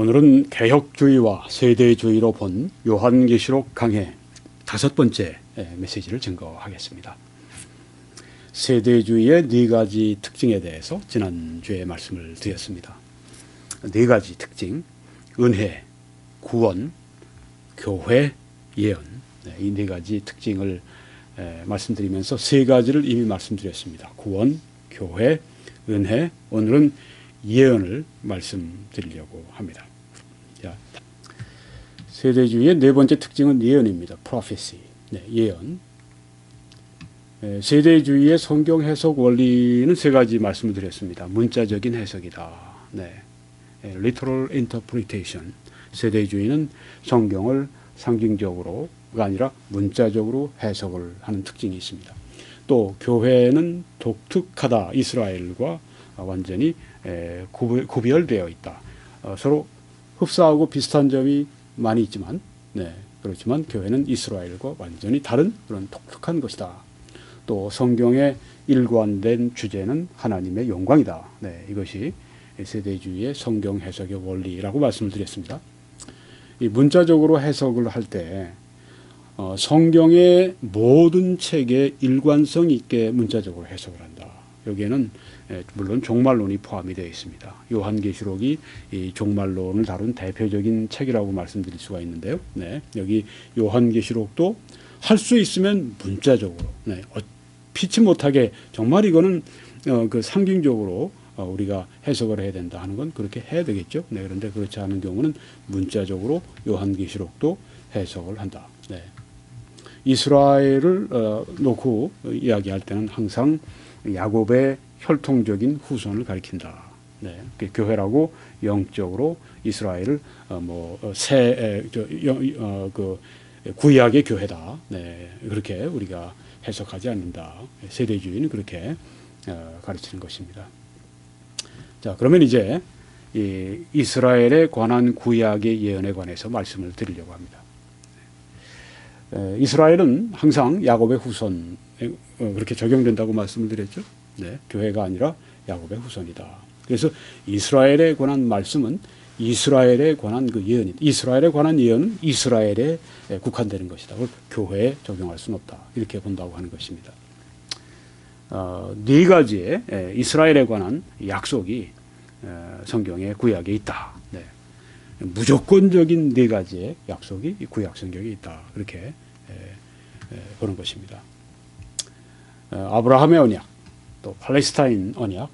오늘은 개혁주의와 세대주의로 본 요한계시록 강해 5번째 메시지를 증거하겠습니다. 세대주의의 4가지 특징에 대해서 지난주에 말씀을 드렸습니다. 4가지 특징, 은혜, 구원, 교회, 예언, 이 4가지 특징을 말씀드리면서 3가지를 이미 말씀드렸습니다. 구원, 교회, 은혜, 오늘은 예언을 말씀드리려고 합니다. 자, 세대주의의 4번째 특징은 예언입니다. prophecy, 예언. 세대주의의 성경 해석 원리는 3가지 말씀을 드렸습니다. 문자적인 해석이다. literal interpretation. 세대주의는 성경을 상징적으로가 아니라 문자적으로 해석을 하는 특징이 있습니다. 또 교회는 독특하다. 이스라엘과 완전히 구별되어 있다. 서로 흡사하고 비슷한 점이 많이 있지만, 그렇지만 교회는 이스라엘과 완전히 다른 그런 독특한 것이다. 또 성경의 일관된 주제는 하나님의 영광이다. 이것이 세대주의의 성경 해석의 원리라고 말씀을 드렸습니다. 이 문자적으로 해석을 할 때 성경의 모든 책에 일관성 있게 문자적으로 해석을 한다. 여기에는 물론 종말론이 포함이 되어 있습니다. 요한계시록이 이 종말론을 다룬 대표적인 책이라고 말씀드릴 수가 있는데요. 여기 요한계시록도 할 수 있으면 문자적으로, 피치 못하게 정말 이거는 그 상징적으로 우리가 해석을 해야 된다 하는 건 그렇게 해야 되겠죠. 그런데 그렇지 않은 경우는 문자적으로 요한계시록도 해석을 한다. 이스라엘을 놓고 이야기할 때는 항상 야곱의 혈통적인 후손을 가리킨다. 교회라고 영적으로 이스라엘을 구약의 교회다. 그렇게 우리가 해석하지 않는다. 세대주의는 그렇게 가르치는 것입니다. 자, 그러면 이제 이 이스라엘에 관한 구약의 예언에 관해서 말씀을 드리려고 합니다. 이스라엘은 항상 야곱의 후손, 그렇게 적용된다고 말씀을 드렸죠. 교회가 아니라 야곱의 후손이다. 그래서 이스라엘에 관한 말씀은 이스라엘에 관한 그 예언이, 이스라엘에 관한 예언은 이스라엘에 국한되는 것이다. 교회에 적용할 수는 없다. 이렇게 본다고 하는 것입니다. 4가지의 이스라엘에 관한 약속이 성경의 구약에 있다. 무조건적인 4가지의 약속이 구약 성경에 있다. 그렇게 보는 것입니다. 아브라함의 언약, 또 팔레스타인 언약,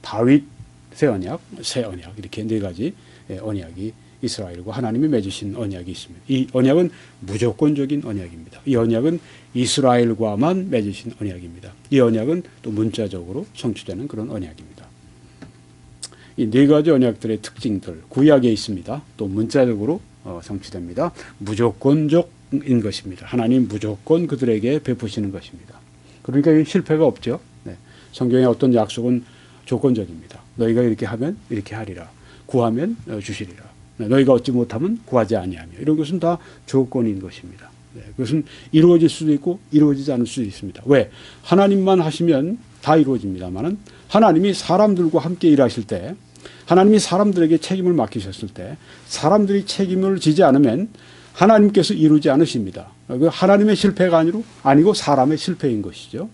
다윗의 언약, 새 언약, 이렇게 4가지 언약이 이스라엘과 하나님이 맺으신 언약이 있습니다. 이 언약은 무조건적인 언약입니다. 이 언약은 이스라엘과만 맺으신 언약입니다. 이 언약은 또 문자적으로 성취되는 그런 언약입니다. 이 4가지 언약들의 특징들, 구약에 있습니다. 또 문자적으로 성취됩니다. 무조건적인 것입니다. 하나님 무조건 그들에게 베푸시는 것입니다. 그러니까 실패가 없죠. 성경의 어떤 약속은 조건적입니다. 너희가 이렇게 하면 이렇게 하리라. 구하면 주시리라. 너희가 얻지 못하면 구하지 아니하며. 이런 것은 다 조건인 것입니다. 그것은 이루어질 수도 있고 이루어지지 않을 수도 있습니다. 왜? 하나님만 하시면 다 이루어집니다만은 하나님이 사람들과 함께 일하실 때, 하나님이 사람들에게 책임을 맡기셨을 때 사람들이 책임을 지지 않으면 하나님께서 이루지 않으십니다. 그 하나님의 실패가 아니고 사람의 실패인 것이죠.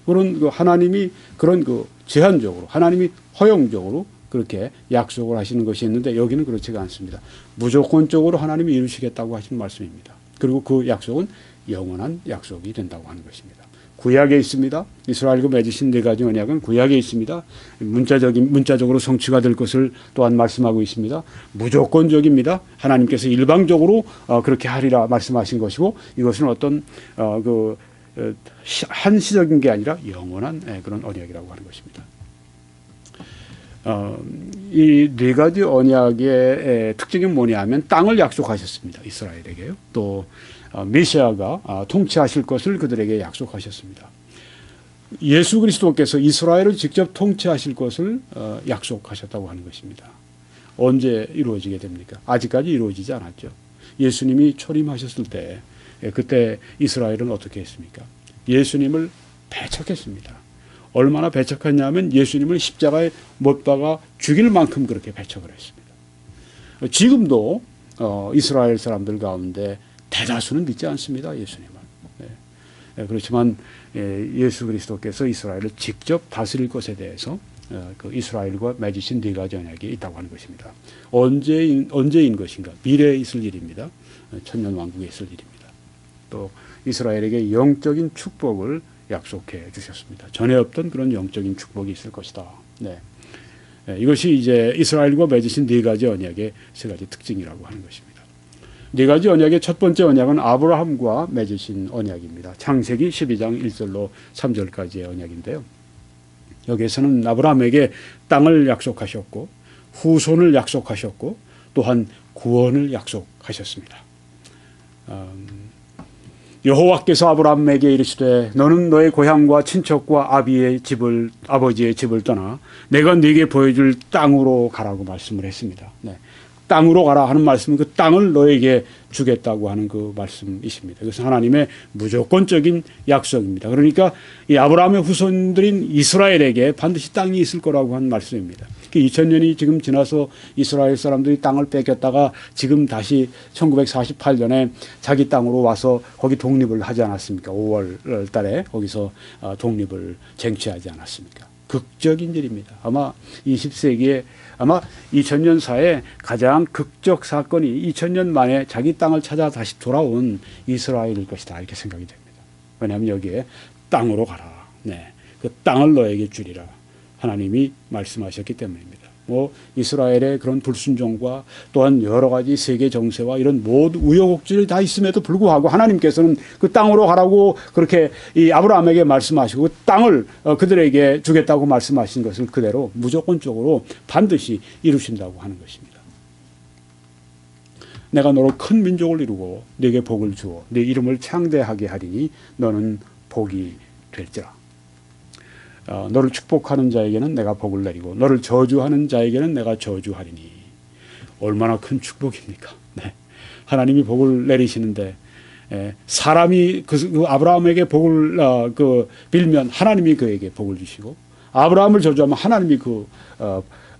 그런 하나님이 그런 제한적으로, 하나님이 허용적으로 그렇게 약속을 하시는 것이 있는데 여기는 그렇지가 않습니다. 무조건적으로 하나님이 이루시겠다고 하신 말씀입니다. 그리고 그 약속은 영원한 약속이 된다고 하는 것입니다. 구약에 있습니다. 이스라엘과 맺으신 4가지 언약은 구약에 있습니다. 문자적으로 성취가 될 것을 또한 말씀하고 있습니다. 무조건적입니다. 하나님께서 일방적으로 그렇게 하리라 말씀하신 것이고, 이것은 어떤 한시적인 게 아니라 영원한 그런 언약이라고 하는 것입니다. 이 4가지 언약의 특징이 뭐냐면 땅을 약속하셨습니다. 이스라엘에게요. 또 메시아가 통치하실 것을 그들에게 약속하셨습니다. 예수 그리스도께서 이스라엘을 직접 통치하실 것을 약속하셨다고 하는 것입니다. 언제 이루어지게 됩니까? 아직까지 이루어지지 않았죠. 예수님이 초림하셨을 때, 그때 이스라엘은 어떻게 했습니까? 예수님을 배척했습니다. 얼마나 배척했냐면 예수님을 십자가에 못 박아 죽일 만큼 그렇게 배척을 했습니다. 지금도 이스라엘 사람들 가운데 대다수는 믿지 않습니다. 예수님을. 그렇지만 예수 그리스도께서 이스라엘을 직접 다스릴 것에 대해서 그 이스라엘과 맺으신 네 가지 언약이 있다고 하는 것입니다. 언제인 것인가? 미래에 있을 일입니다. 천년 왕국에 있을 일입니다. 또 이스라엘에게 영적인 축복을 약속해 주셨습니다. 전에 없던 그런 영적인 축복이 있을 것이다. 네. 이것이 이제 이스라엘과 맺으신 네 가지 언약의 세 가지 특징이라고 하는 것입니다. 네 가지 언약의 첫 번째 언약은 아브라함과 맺으신 언약입니다. 창세기 12장 1절로 3절까지의 언약인데요. 여기에서는 아브라함에게 땅을 약속하셨고 후손을 약속하셨고 또한 구원을 약속하셨습니다. 여호와께서 아브라함에게 이르시되 너는 너의 고향과 친척과 아버지의 집을 떠나 내가 네게 보여줄 땅으로 가라고 말씀을 했습니다. 네. 땅으로 가라 하는 말씀은 그 땅을 너에게 주겠다고 하는 그 말씀이십니다. 그래서 하나님의 무조건적인 약속입니다. 그러니까 이 아브라함의 후손들인 이스라엘에게 반드시 땅이 있을 거라고 한 말씀입니다. 2000년이 지금 지나서 이스라엘 사람들이 땅을 뺏겼다가 지금 다시 1948년에 자기 땅으로 와서 거기 독립을 하지 않았습니까? 5월 달에 거기서 독립을 쟁취하지 않았습니까? 극적인 일입니다. 아마 20세기에 아마 2000년 사에 가장 극적 사건이 2000년 만에 자기 땅을 찾아 다시 돌아온 이스라엘일 것이다 이렇게 생각이 됩니다. 왜냐하면 여기에 땅으로 가라. 네, 그 땅을 너에게 주리라. 하나님이 말씀하셨기 때문입니다. 이스라엘의 그런 불순종과 또한 여러 가지 세계 정세와 이런 모든 우여곡절이 다 있음에도 불구하고 하나님께서는 그 땅으로 가라고 그렇게 이 아브라함에게 말씀하시고 그 땅을 그들에게 주겠다고 말씀하신 것을 그대로 무조건적으로 반드시 이루신다고 하는 것입니다. 내가 너로 큰 민족을 이루고 네게 복을 주어 네 이름을 창대하게 하리니 너는 복이 될지라. 너를 축복하는 자에게는 내가 복을 내리고 너를 저주하는 자에게는 내가 저주하리니. 얼마나 큰 축복입니까? 네. 하나님이 복을 내리시는데 사람이 그 아브라함에게 복을 빌면 하나님이 그에게 복을 주시고 아브라함을 저주하면 하나님이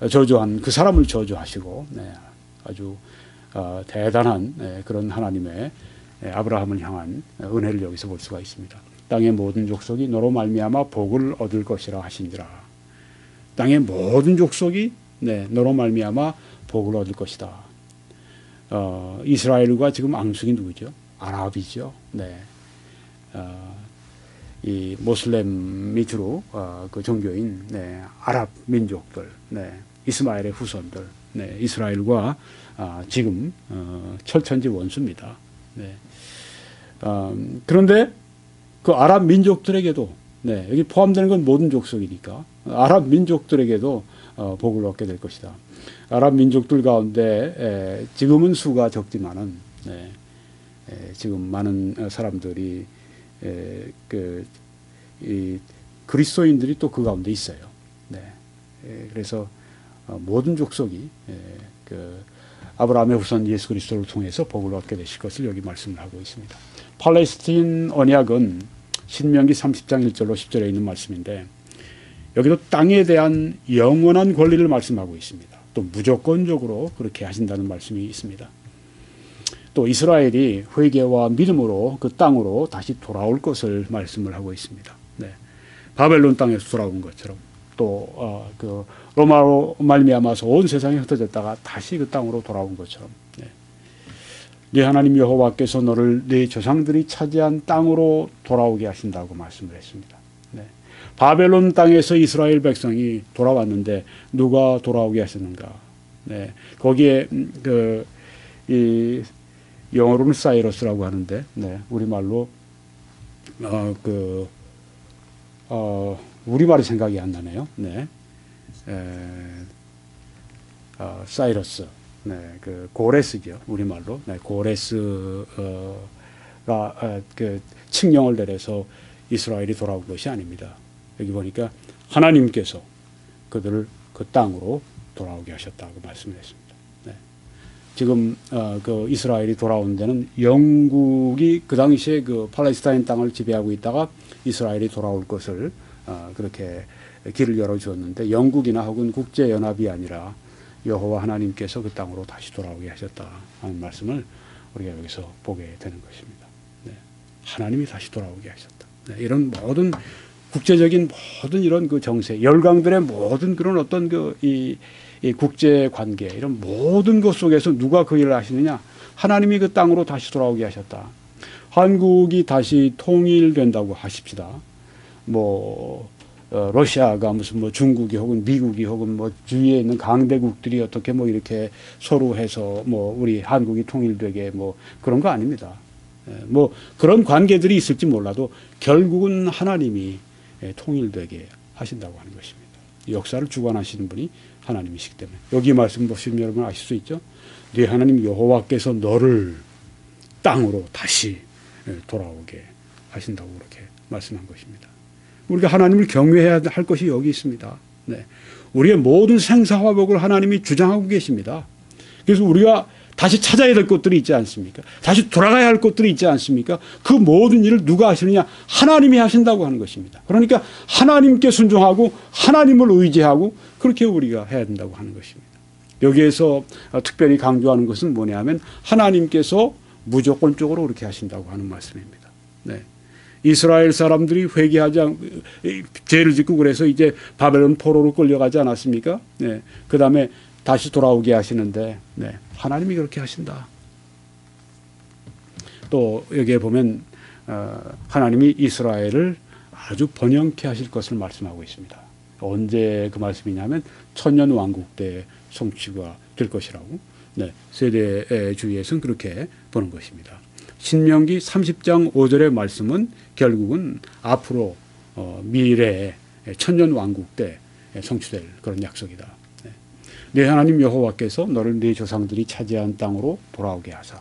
저주한 그 사람을 저주하시고 네. 아주 대단한 그런 하나님의 아브라함을 향한 은혜를 여기서 볼 수가 있습니다. 땅의 모든 족속이 너로 말미암아 복을 얻을 것이라 하신지라. 땅의 모든 족속이 너로 말미암아 복을 얻을 것이다. 이스라엘과 지금 앙숙이 누구죠? 아랍이죠. 네. 이 모슬렘이 주로 그 종교인 아랍 민족들, 이스마엘의 후손들, 이스라엘과 지금 철천지 원수입니다. 그런데 그 아랍 민족들에게도 여기 포함되는 건 모든 족속이니까 아랍 민족들에게도 복을 얻게 될 것이다. 아랍 민족들 가운데 지금은 수가 적지만은 지금 많은 사람들이 이 그리스도인들이 또 그 가운데 있어요. 그래서 모든 족속이 그 아브라함의 후손 예수 그리스도를 통해서 복을 얻게 되실 것을 여기 말씀을 하고 있습니다. 팔레스틴 언약은 신명기 30장 1절로 10절에 있는 말씀인데 여기도 땅에 대한 영원한 권리를 말씀하고 있습니다. 또 무조건적으로 그렇게 하신다는 말씀이 있습니다. 또 이스라엘이 회개와 믿음으로 그 땅으로 다시 돌아올 것을 말씀을 하고 있습니다. 바벨론 땅에서 돌아온 것처럼 또 그 로마로 말미암아서 온 세상에 흩어졌다가 다시 그 땅으로 돌아온 것처럼 네 하나님 여호와께서 너를 네 조상들이 차지한 땅으로 돌아오게 하신다고 말씀을 했습니다. 바벨론 땅에서 이스라엘 백성이 돌아왔는데 누가 돌아오게 하셨는가? 거기에 이 영어로는 사이러스라고 하는데 우리말로 우리말이 생각이 안 나네요. 사이러스. 그 고레스죠. 우리말로. 고레스가 그 칙령을 내려서 이스라엘이 돌아온 것이 아닙니다. 여기 보니까 하나님께서 그들을 그 땅으로 돌아오게 하셨다고 말씀했습니다. 지금 그 이스라엘이 돌아온 데는 영국이 그 당시에 그 팔레스타인 땅을 지배하고 있다가 이스라엘이 돌아올 것을 그렇게 길을 열어주었는데 영국이나 혹은 국제연합이 아니라 여호와 하나님께서 그 땅으로 다시 돌아오게 하셨다 하는 말씀을 우리가 여기서 보게 되는 것입니다. 네. 하나님이 다시 돌아오게 하셨다. 네. 이런 모든 국제적인 모든 이런 그 정세, 열강들의 모든 그런 어떤 이 국제 관계, 이런 모든 것 속에서 누가 그 일을 하시느냐? 하나님이 그 땅으로 다시 돌아오게 하셨다. 한국이 다시 통일된다고 하십시다. 러시아가 무슨 중국이 혹은 미국이 혹은 주위에 있는 강대국들이 어떻게 이렇게 서로 해서 우리 한국이 통일되게 그런 거 아닙니다. 그런 관계들이 있을지 몰라도 결국은 하나님이 통일되게 하신다고 하는 것입니다. 역사를 주관하시는 분이 하나님이시기 때문에 여기 말씀 보시면 여러분 아실 수 있죠. 네 하나님 여호와께서 너를 땅으로 다시 돌아오게 하신다고 그렇게 말씀한 것입니다. 우리가 하나님을 경외해야 할 것이 여기 있습니다. 네. 우리의 모든 생사화복을 하나님이 주장하고 계십니다. 그래서 우리가 다시 찾아야 될 것들이 있지 않습니까? 다시 돌아가야 할 것들이 있지 않습니까? 그 모든 일을 누가 하시느냐? 하나님이 하신다고 하는 것입니다. 그러니까 하나님께 순종하고 하나님을 의지하고 그렇게 우리가 해야 된다고 하는 것입니다. 여기에서 특별히 강조하는 것은 뭐냐 하면 하나님께서 무조건적으로 그렇게 하신다고 하는 말씀입니다. 네. 이스라엘 사람들이 회개하지 않고 죄를 짓고 그래서 이제 바벨론 포로로 끌려가지 않았습니까? 네. 그 다음에 다시 돌아오게 하시는데 네. 하나님이 그렇게 하신다. 또 여기에 보면 하나님이 이스라엘을 아주 번영케 하실 것을 말씀하고 있습니다. 언제 그 말씀이냐면 천년 왕국 때 성취가 될 것이라고 네. 세대주의에서는 그렇게 보는 것입니다. 신명기 30장 5절의 말씀은 결국은 앞으로 미래의 천년 왕국 때 성취될 그런 약속이다. 네 하나님 여호와께서 너를 네 조상들이 차지한 땅으로 돌아오게 하사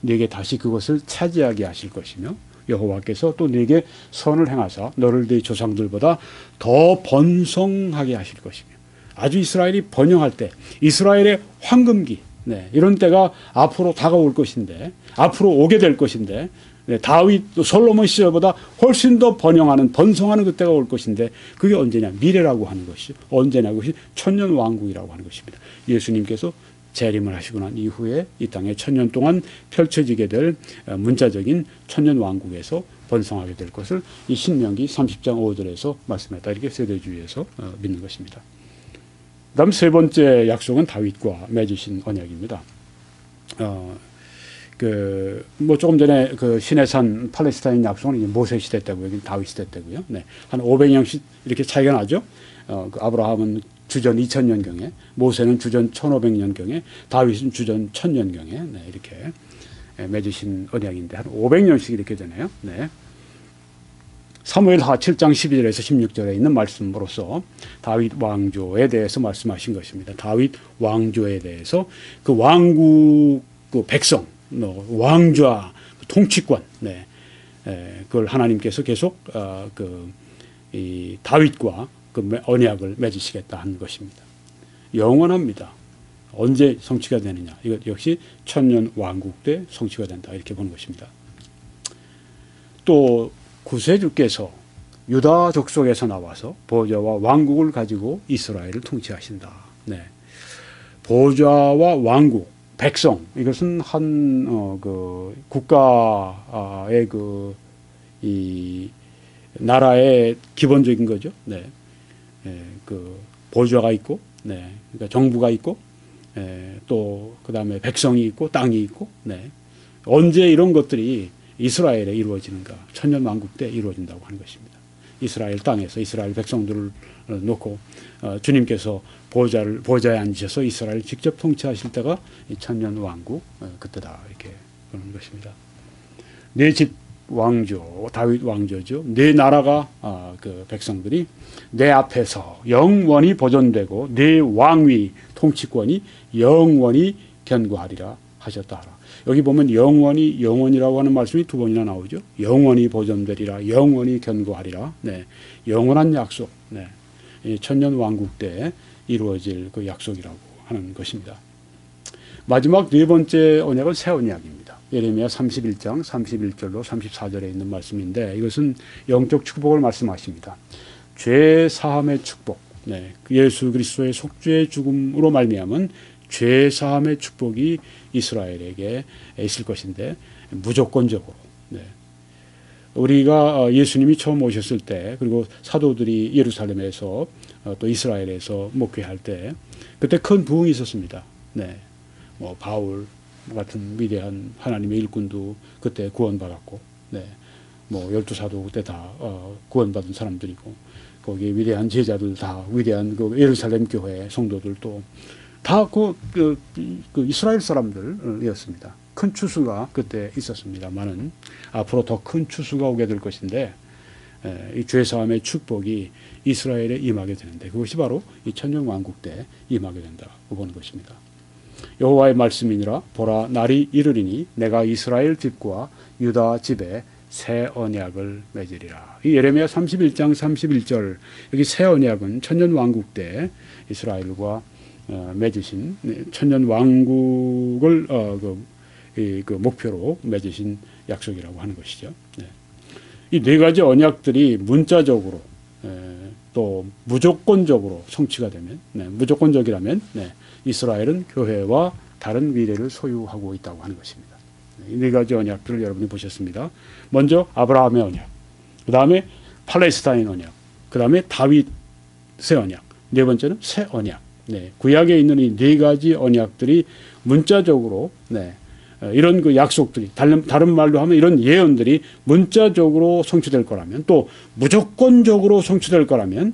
네게 다시 그것을 차지하게 하실 것이며 여호와께서 또 네게 선을 행하사 너를 네 조상들보다 더 번성하게 하실 것이며 아주 이스라엘이 번영할 때 이스라엘의 황금기 네, 이런 때가 앞으로 다가올 것인데 앞으로 오게 될 것인데 네, 다윗 솔로몬 시절보다 훨씬 더 번영하는 번성하는 그때가 올 것인데 그게 언제냐 미래라고 하는 것이죠. 언제냐 그것이 천년 왕국이라고 하는 것입니다. 예수님께서 재림을 하시고 난 이후에 이 땅에 천년 동안 펼쳐지게 될 문자적인 천년 왕국에서 번성하게 될 것을 이 신명기 30장 5절에서 말씀했다. 이렇게 세대주의에서 믿는 것입니다. 그다음 세 번째 약속은 다윗과 맺으신 언약입니다. 조금 전에 그 시내산 팔레스타인 약속은 이제 모세 시대 때고 여기 다윗 시대 때고요. 네. 한 500년씩 이렇게 차이가 나죠. 그 아브라함은 주전 2000년경에, 모세는 주전 1500년경에, 다윗은 주전 1000년경에, 네. 이렇게 맺으신 언약인데 한 500년씩 이렇게 되네요. 네. 사무엘하 7장 12절에서 16절에 있는 말씀으로서 다윗 왕조에 대해서 말씀하신 것입니다. 다윗 왕조에 대해서 그 왕국 그 백성, 왕좌, 통치권, 네, 그걸 하나님께서 계속 이 다윗과 그 언약을 맺으시겠다 하는 것입니다. 영원합니다. 언제 성취가 되느냐? 이것 역시 천년 왕국 때 성취가 된다 이렇게 보는 것입니다. 또 구세주께서 유다 족속에서 나와서 보좌와 왕국을 가지고 이스라엘을 통치하신다. 네. 보좌와 왕국, 백성 이것은 한 그 국가의 이 나라의 기본적인 거죠. 네. 그 보좌가 있고, 네. 그러니까 정부가 있고, 또 그다음에 백성이 있고 땅이 있고, 네. 언제 이런 것들이 이스라엘에 이루어지는가? 천년 왕국 때 이루어진다고 하는 것입니다. 이스라엘 땅에서 이스라엘 백성들을 놓고 주님께서 보좌에 앉으셔서 이스라엘을 직접 통치하실 때가 이 천년 왕국 그때다 이렇게 보는 것입니다. 내 집 왕조 다윗 왕조죠. 내 나라가 그 백성들이 내 앞에서 영원히 보존되고 내 왕위 통치권이 영원히 견고하리라 하셨다 하라. 여기 보면 영원이라고 하는 말씀이 두 번이나 나오죠. 영원히 보존되리라, 영원히 견고하리라. 네, 영원한 약속. 네, 천년 왕국 때 이루어질 그 약속이라고 하는 것입니다. 마지막 네 번째 언약은 새 언약입니다. 예레미야 31장 31절로 34절에 있는 말씀인데 이것은 영적 축복을 말씀하십니다. 죄 사함의 축복. 네, 그 예수 그리스도의 속죄의 죽음으로 말미암은 죄 사함의 축복이 이스라엘에게 있을 것인데 무조건적으로. 네. 우리가 예수님이 처음 오셨을 때 그리고 사도들이 예루살렘에서 또 이스라엘에서 목회할 때 그때 큰 부흥이 있었습니다. 네. 뭐 바울 같은 위대한 하나님의 일꾼도 그때 구원받았고, 네. 뭐 12사도 그때 다 구원받은 사람들이고, 거기에 위대한 제자들 다 위대한 그 예루살렘 교회 성도들도 다 그 이스라엘 사람들이었습니다. 큰 추수가 그때 있었습니다만은 앞으로 더 큰 추수가 오게 될 것인데, 이 죄사함의 축복이 이스라엘에 임하게 되는데 그것이 바로 이 천년왕국 때 임하게 된다고 보는 것입니다. 여호와의 말씀이니라. 보라, 날이 이르리니 내가 이스라엘 집과 유다 집에 새 언약을 맺으리라. 이 예레미야 31장 31절, 여기 새 언약은 천년왕국 때 이스라엘과 맺으신 천년왕국을 그 목표로 맺으신 약속이라고 하는 것이죠. 네. 이 네 가지 언약들이 문자적으로 또 무조건적으로 성취가 되면, 무조건적이라면 이스라엘은 교회와 다른 미래를 소유하고 있다고 하는 것입니다. 이 네 가지 언약들을 여러분이 보셨습니다. 먼저 아브라함의 언약, 그 다음에 팔레스타인 언약, 그 다음에 다윗의 언약, 네 번째는 새 언약. 구약에 있는 이 네 가지 언약들이 문자적으로 이런 그 약속들이, 다른 말로 하면 이런 예언들이 문자적으로 성취될 거라면, 또 무조건적으로 성취될 거라면,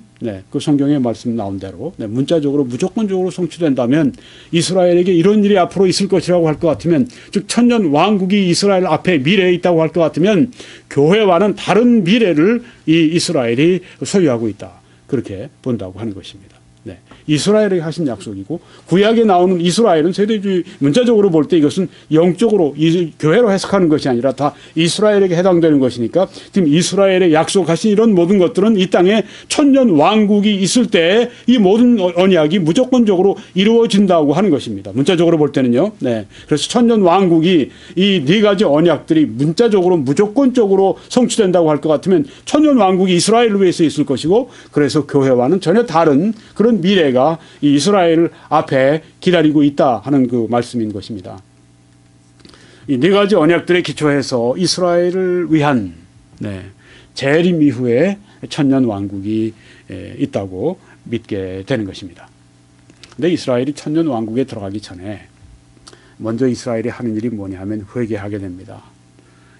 그 성경에 말씀 나온 대로 문자적으로 무조건적으로 성취된다면 이스라엘에게 이런 일이 앞으로 있을 것이라고 할 것 같으면, 즉 천년 왕국이 이스라엘 앞에 미래에 있다고 할 것 같으면 교회와는 다른 미래를 이 이스라엘이 소유하고 있다, 그렇게 본다고 하는 것입니다. 이스라엘에게 하신 약속이고, 구약에 나오는 이스라엘은 세대주의 문자적으로 볼 때 이것은 영적으로 교회로 해석하는 것이 아니라 다 이스라엘에게 해당되는 것이니까, 지금 이스라엘에 약속하신 이런 모든 것들은 이 땅에 천년 왕국이 있을 때 이 모든 언약이 무조건적으로 이루어진다고 하는 것입니다. 문자적으로 볼 때는요. 그래서 천년 왕국이 이 네 가지 언약들이 문자적으로 무조건적으로 성취된다고 할 것 같으면 천년 왕국이 이스라엘을 위해서 있을 것이고, 그래서 교회와는 전혀 다른 그런 미래가 이 이스라엘 앞에 기다리고 있다 하는 그 말씀인 것입니다. 이 네 가지 언약들에 기초해서 이스라엘을 위한 재림 이후에 천년 왕국이 있다고 믿게 되는 것입니다. 근데 이스라엘이 천년 왕국에 들어가기 전에 먼저 이스라엘이 하는 일이 뭐냐 하면 회개하게 됩니다.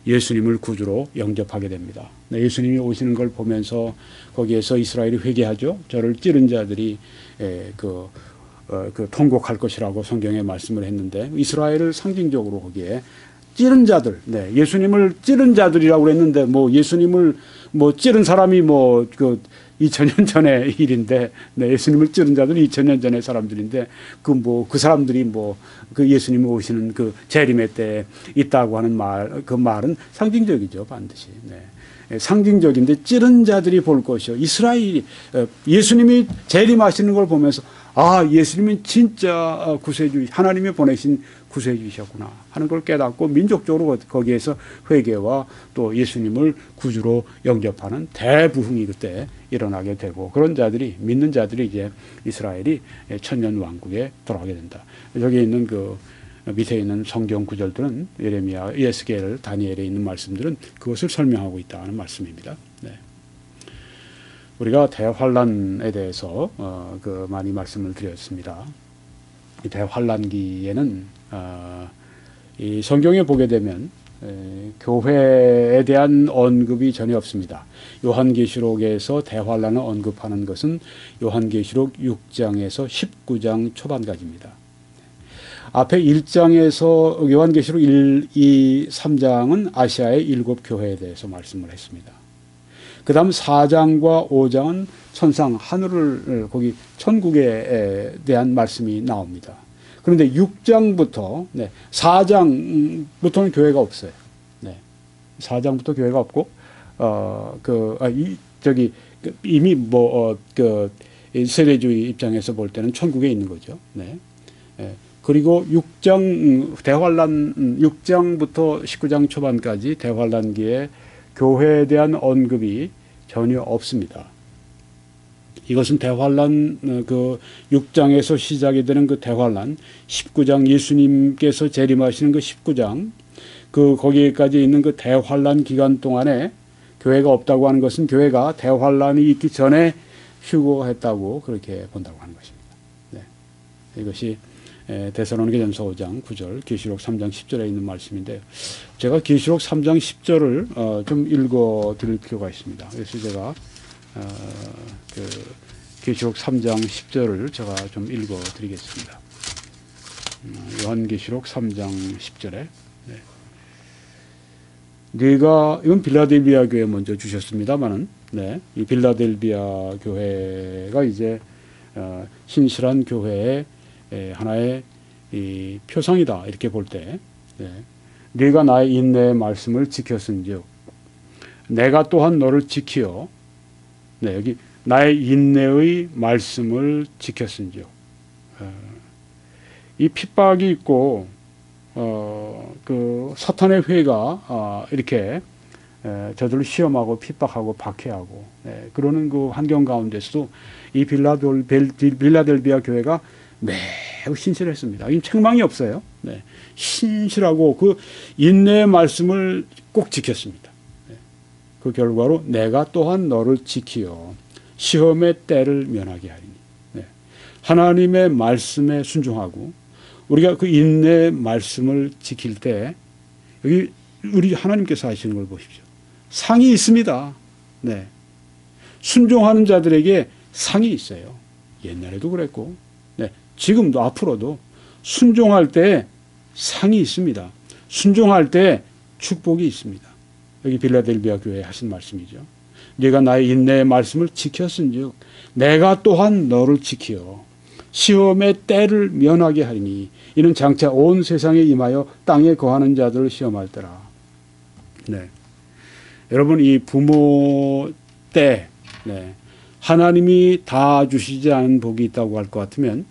예수님을 구주로 영접하게 됩니다. 예수님이 오시는 걸 보면서 거기에서 이스라엘이 회개하죠. 저를 찌른 자들이 통곡할 것이라고 성경에 말씀을 했는데, 이스라엘을 상징적으로 거기에 찌른 자들, 예수님을 찌른 자들이라고 그랬는데, 뭐 예수님을 찌른 사람이 2000년 전의 일인데, 예수님을 찌른 자들은 2000년 전의 사람들인데, 그 사람들이 그 예수님이 오시는 그 재림의 때에 있다고 하는 그 말은 상징적이죠, 반드시. 상징적인데 찌른 자들이 볼 것이요. 이스라엘이 예수님이 재림하시는 걸 보면서, 아, 예수님은 진짜 구세주, 하나님이 보내신 구세주이셨구나 하는 걸 깨닫고 민족적으로 거기에서 회개와 또 예수님을 구주로 영접하는 대부흥이 그때 일어나게 되고, 그런 자들이, 믿는 자들이 이제 이스라엘이 천년 왕국에 들어가게 된다. 여기 있는 그 밑에 있는 성경 구절들은 예레미야, 예스겔, 다니엘에 있는 말씀들은 그것을 설명하고 있다는 말씀입니다. 우리가 대환란에 대해서 많이 말씀을 드렸습니다. 이 대환란기에는 이 성경에 보게 되면 교회에 대한 언급이 전혀 없습니다. 요한계시록에서 대환란을 언급하는 것은 요한계시록 6장에서 19장 초반까지입니다. 앞에 1장에서 요한계시록 1, 2, 3장은 아시아의 7교회에 대해서 말씀을 했습니다. 그 다음 4장과 5장은 천상, 하늘을, 거기 천국에 대한 말씀이 나옵니다. 그런데 6장부터, 4장부터는 교회가 없어요. 4장부터 교회가 없고, 이미 세대주의 입장에서 볼 때는 천국에 있는 거죠. 그리고 6장, 대환란, 6장부터 19장 초반까지 대환란기에 교회에 대한 언급이 전혀 없습니다. 이것은 대환란 그 6장에서 시작이 되는 그 대환란 19장 예수님께서 재림하시는 그 19장 그 거기에까지 있는 그 대환란 기간 동안에 교회가 없다고 하는 것은 교회가 대환란이 있기 전에 휴거했다고 그렇게 본다고 하는 것입니다. 네. 이것이 데살로니가전서 5장 9절, 계시록 3장 10절에 있는 말씀인데요. 제가 계시록 3장 10절을 좀 읽어 드릴 필요가 있습니다. 그래서 제가 그 계시록 3장 10절을 제가 좀 읽어 드리겠습니다. 요한계시록 3장 10절에 네가 이건 빌라델비아 교회 먼저 주셨습니다만은 이 빌라델비아 교회가 이제 신실한 교회의 하나의 이 표상이다 이렇게 볼 때 네가 나의 인내의 말씀을 지켰은즉 내가 또한 너를 지키어 여기 나의 인내의 말씀을 지켰은즉 이 핍박이 있고 그 사탄의 회가 이렇게 저들을 시험하고 핍박하고 박해하고 그러는 그 환경 가운데서도 이 빌라델비아 교회가 매우 신실했습니다. 이 책망이 없어요. 신실하고 그 인내의 말씀을 꼭 지켰습니다. 그 결과로 내가 또한 너를 지키어 시험의 때를 면하게 하리니 하나님의 말씀에 순종하고 우리가 그 인내의 말씀을 지킬 때 여기 우리 하나님께서 하시는 걸 보십시오. 상이 있습니다. 순종하는 자들에게 상이 있어요. 옛날에도 그랬고 지금도 앞으로도 순종할 때 상이 있습니다. 순종할 때 축복이 있습니다. 여기 빌라델비아 교회에 하신 말씀이죠. 네가 나의 인내의 말씀을 지켰은즉 내가 또한 너를 지키어 시험의 때를 면하게 하리니 이는 장차 온 세상에 임하여 땅에 거하는 자들을 시험할 때라. 여러분 이 부모 때 하나님이 다 주시지 않은 복이 있다고 할 것 같으면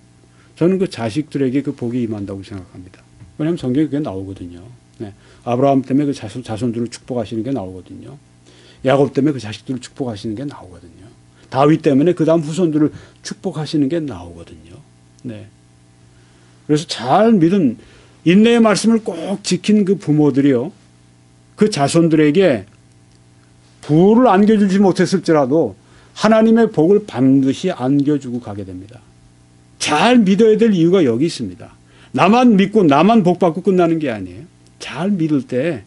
저는 그 자식들에게 그 복이 임한다고 생각합니다. 왜냐하면 성경에 그게 나오거든요. 아브라함 때문에 그 자손들을 축복하시는 게 나오거든요. 야곱 때문에 그 자식들을 축복하시는 게 나오거든요. 다윗 때문에 그 다음 후손들을 축복하시는 게 나오거든요. 그래서 잘 믿은 인내의 말씀을 꼭 지킨 그 부모들이요. 그 자손들에게 부를 안겨주지 못했을지라도 하나님의 복을 반드시 안겨주고 가게 됩니다. 잘 믿어야 될 이유가 여기 있습니다. 나만 믿고 나만 복받고 끝나는 게 아니에요. 잘 믿을 때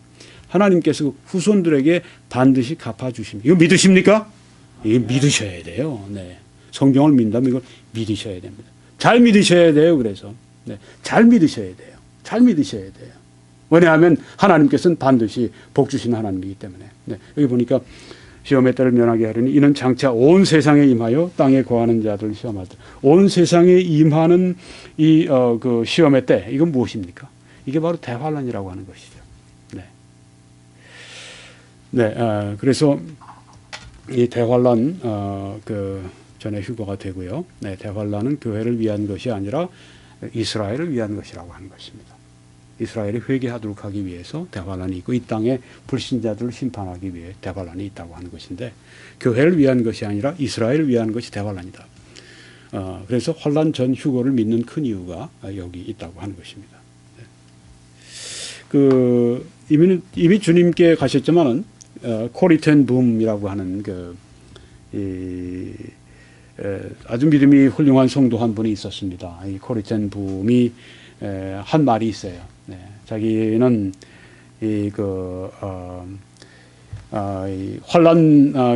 하나님께서 후손들에게 반드시 갚아주십니다. 이거 믿으십니까? 이거 믿으셔야 돼요. 성경을 믿는다면 이걸 믿으셔야 됩니다. 잘 믿으셔야 돼요. 그래서 잘 믿으셔야 돼요. 잘 믿으셔야 돼요. 왜냐하면 하나님께서는 반드시 복 주시는 하나님이기 때문에. 여기 보니까 시험의 때를 면하게 하려니 이는 장차 온 세상에 임하여 땅에 거하는 자들을 시험하다. 온 세상에 임하는 이 그 시험의 때 이건 무엇입니까? 이게 바로 대환란이라고 하는 것이죠. 그래서 이 대환란 그 전에 휴거가 되고요. 대환란은 교회를 위한 것이 아니라 이스라엘을 위한 것이라고 하는 것입니다. 이스라엘이 회개하도록 하기 위해서 대환란이 있고 이 땅에 불신자들을 심판하기 위해 대환란이 있다고 하는 것인데 교회를 위한 것이 아니라 이스라엘을 위한 것이 대환란이다. 그래서 환란 전 휴거를 믿는 큰 이유가 여기 있다고 하는 것입니다. 그 이미 주님께 가셨지만은 코리텐 붐이라고 하는 아주 믿음이 훌륭한 성도 한 분이 있었습니다. 이 코리텐 붐이 한 말이 있어요. 자기는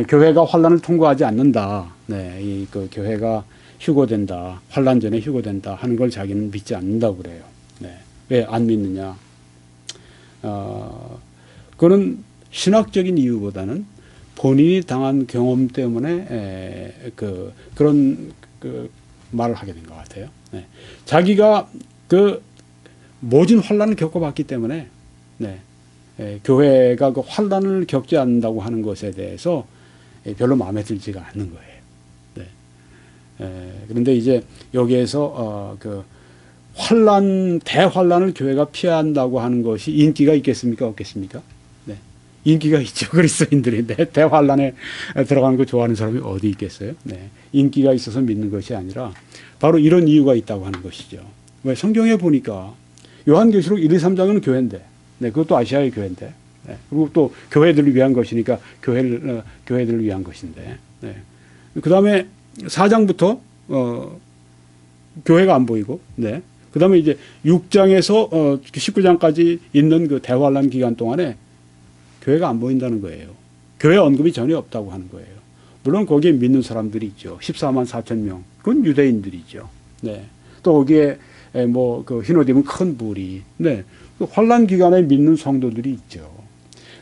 교회가 환란을 통과하지 않는다. 그 교회가 휴거된다. 환란 전에 휴거된다 하는 걸 자기는 믿지 않는다고 그래요. 왜 안 믿느냐? 그거는 신학적인 이유보다는 본인이 당한 경험 때문에 그런 말을 하게 된 것 같아요. 자기가 그 모진 환란을 겪어봤기 때문에 교회가 그 환란을 겪지 않는다고 하는 것에 대해서 별로 마음에 들지가 않는 거예요. 그런데 이제 여기에서 그 대환란을 교회가 피한다고 하는 것이 인기가 있겠습니까? 없겠습니까? 인기가 있죠. 그리스도인들인데 대환란에 들어가는 거 좋아하는 사람이 어디 있겠어요? 네. 인기가 있어서 믿는 것이 아니라 바로 이런 이유가 있다고 하는 것이죠. 왜 성경에 보니까 요한계시록 1, 2, 3장은 교회인데, 네, 그것도 아시아의 교회인데, 네, 그리고 또 교회들을 위한 것이니까 교회들을 위한 것인데, 네. 그 다음에 4장부터 교회가 안 보이고, 네. 그 다음에 이제 6장에서 19장까지 있는 그 대환란 기간 동안에 교회가 안 보인다는 거예요. 교회 언급이 전혀 없다고 하는 거예요. 물론 거기에 믿는 사람들이 있죠. 14만 4천 명. 그건 유대인들이죠. 네. 또 거기에 뭐 그 흰옷 입은 큰 부리. 네. 그 환란 기간에 믿는 성도들이 있죠.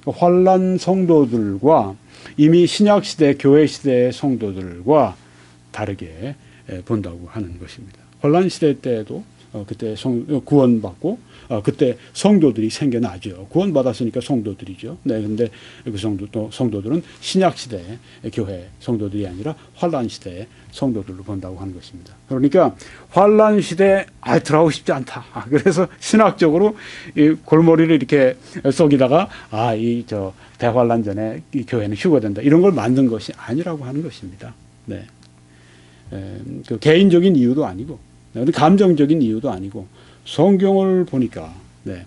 환란 성도들과 이미 신약 시대, 교회 시대의 성도들과 다르게 본다고 하는 것입니다. 환란 시대 때에도 그때 구원받고 그때 성도들이 생겨나죠. 구원받았으니까 성도들이죠. 네, 근데 그 성도들은 신약 시대의 교회 성도들이 아니라 환란 시대의 성도들로 본다고 하는 것입니다. 그러니까 환란 시대에 들어가고 싶지 않다. 그래서 신학적으로 이 골머리를 이렇게 속이다가 이 대환란 전에 이 교회는 휴거된다. 이런 걸 만든 것이 아니라고 하는 것입니다. 네, 그 개인적인 이유도 아니고. 감정적인 이유도 아니고 성경을 보니까 네.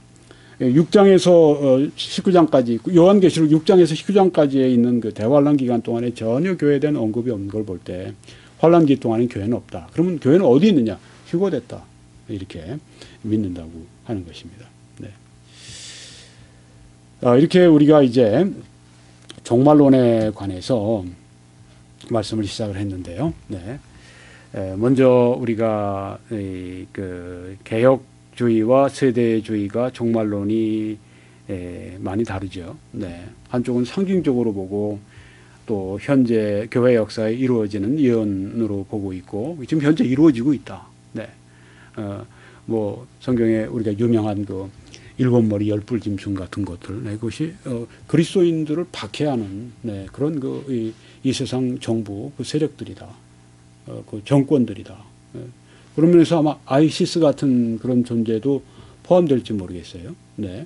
6장에서 19장까지 요한계시록 6장에서 19장까지에 있는 그 대환란 기간 동안에 전혀 교회에 대한 언급이 없는 걸 볼 때 환란기 동안에 교회는 없다. 그러면 교회는 어디 있느냐? 휴거됐다. 이렇게 믿는다고 하는 것입니다. 네. 이렇게 우리가 이제 종말론에 관해서 말씀을 시작을 했는데요. 네. 먼저 우리가 그 개혁주의와 세대주의가 종말론이 많이 다르죠. 네. 한쪽은 상징적으로 보고 또 현재 교회 역사에 이루어지는 예언으로 보고 있고 지금 현재 이루어지고 있다. 네. 뭐 성경에 우리가 유명한 그 일곱 머리 열 뿔 짐승 같은 것들, 네, 그것이 그리스도인들을 박해하는 네, 그런 이 세상 정부 그 세력들이다. 그 정권들이다. 그런 면에서 아마 아이시스 같은 그런 존재도 포함될지 모르겠어요. 네.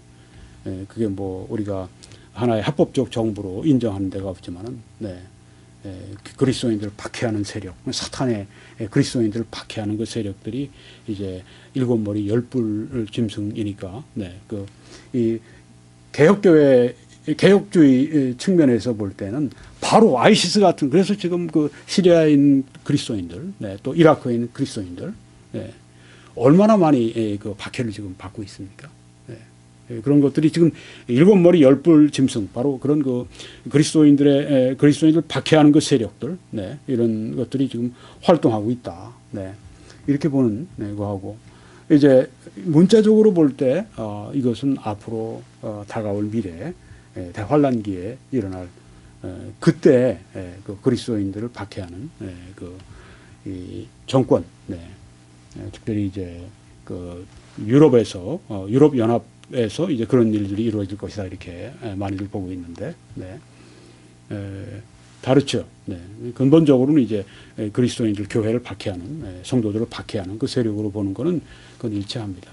그게 뭐 우리가 하나의 합법적 정부로 인정하는 데가 없지만은, 네. 그리스도인들을 박해하는 세력, 사탄의 그리스도인들을 박해하는 그 세력들이 이제 일곱 머리 열 뿔 짐승이니까, 네. 이 개혁주의 측면에서 볼 때는 바로 아이시스 같은, 그래서 지금 그 시리아에 있는 그리스도인들, 네, 또 이라크에 있는 그리스도인들, 네, 얼마나 많이 그 박해를 지금 받고 있습니까? 네, 그런 것들이 지금 일곱 머리 열 뿔 짐승, 바로 그런 그 그리스도인들 박해하는 그 세력들, 네, 이런 것들이 지금 활동하고 있다. 네, 이렇게 보는 거하고, 이제 문자적으로 볼 때 이것은 앞으로 다가올 미래 대환란기에 일어날 그때 그 그리스도인들을 박해하는 이 정권, 네. 특별히 이제 그 유럽에서 유럽 연합에서 이제 그런 일들이 이루어질 것이다 이렇게 많이들 보고 있는데, 네. 다르죠. 네. 근본적으로는 이제 그리스도인들 교회를 박해하는 성도들을 박해하는 그 세력으로 보는 것은 그건 일치합니다.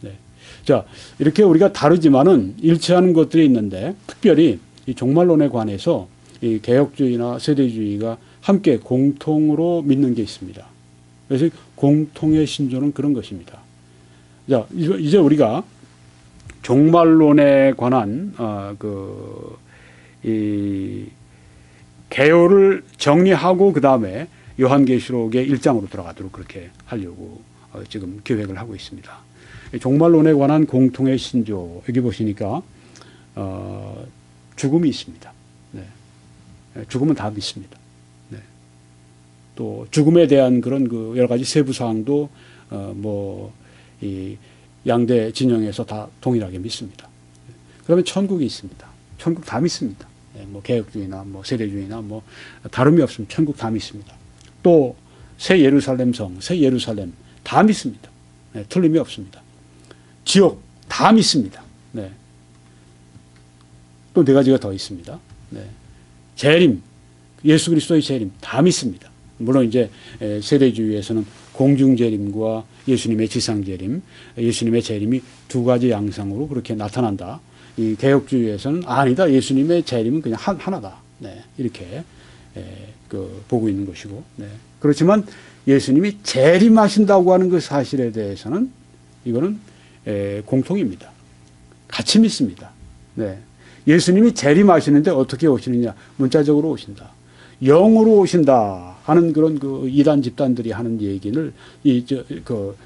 네. 자, 이렇게 우리가 다르지만은 일치하는 것들이 있는데 특별히 이 종말론에 관해서 이 개혁주의나 세대주의가 함께 공통으로 믿는 게 있습니다. 그래서 공통의 신조는 그런 것입니다. 자, 이제 우리가 종말론에 관한 이 개요를 정리하고 그 다음에 요한계시록의 1장으로 들어가도록 그렇게 하려고 지금 계획을 하고 있습니다. 종말론에 관한 공통의 신조, 여기 보시니까 죽음이 있습니다. 네. 죽음은 다 믿습니다. 네. 또 죽음에 대한 그런 그 여러 가지 세부 사항도 이 양대 진영에서 다 동일하게 믿습니다. 그다음에 천국이 있습니다. 천국 다 믿습니다. 네. 뭐 개혁주의나 뭐 세대주의나 뭐 다름이 없습니다. 천국 다 믿습니다. 또 새 예루살렘 성, 새 예루살렘 다 믿습니다. 네. 틀림이 없습니다. 지옥 다 믿습니다. 네. 또 네 가지가 더 있습니다. 네. 재림, 예수 그리스도의 재림 다 믿습니다. 물론 이제 세대주의에서는 공중 재림과 예수님의 지상 재림, 예수님의 재림이 두 가지 양상으로 그렇게 나타난다. 이 개혁주의에서는 아니다. 예수님의 재림은 그냥 하나다. 네, 이렇게 보고 있는 것이고. 네. 그렇지만 예수님이 재림하신다고 하는 그 사실에 대해서는 이거는 공통입니다. 같이 믿습니다. 네. 예수님이 재림하시는데 어떻게 오시느냐? 문자적으로 오신다. 영으로 오신다 하는 그런 그 이단 집단들이 하는 얘기를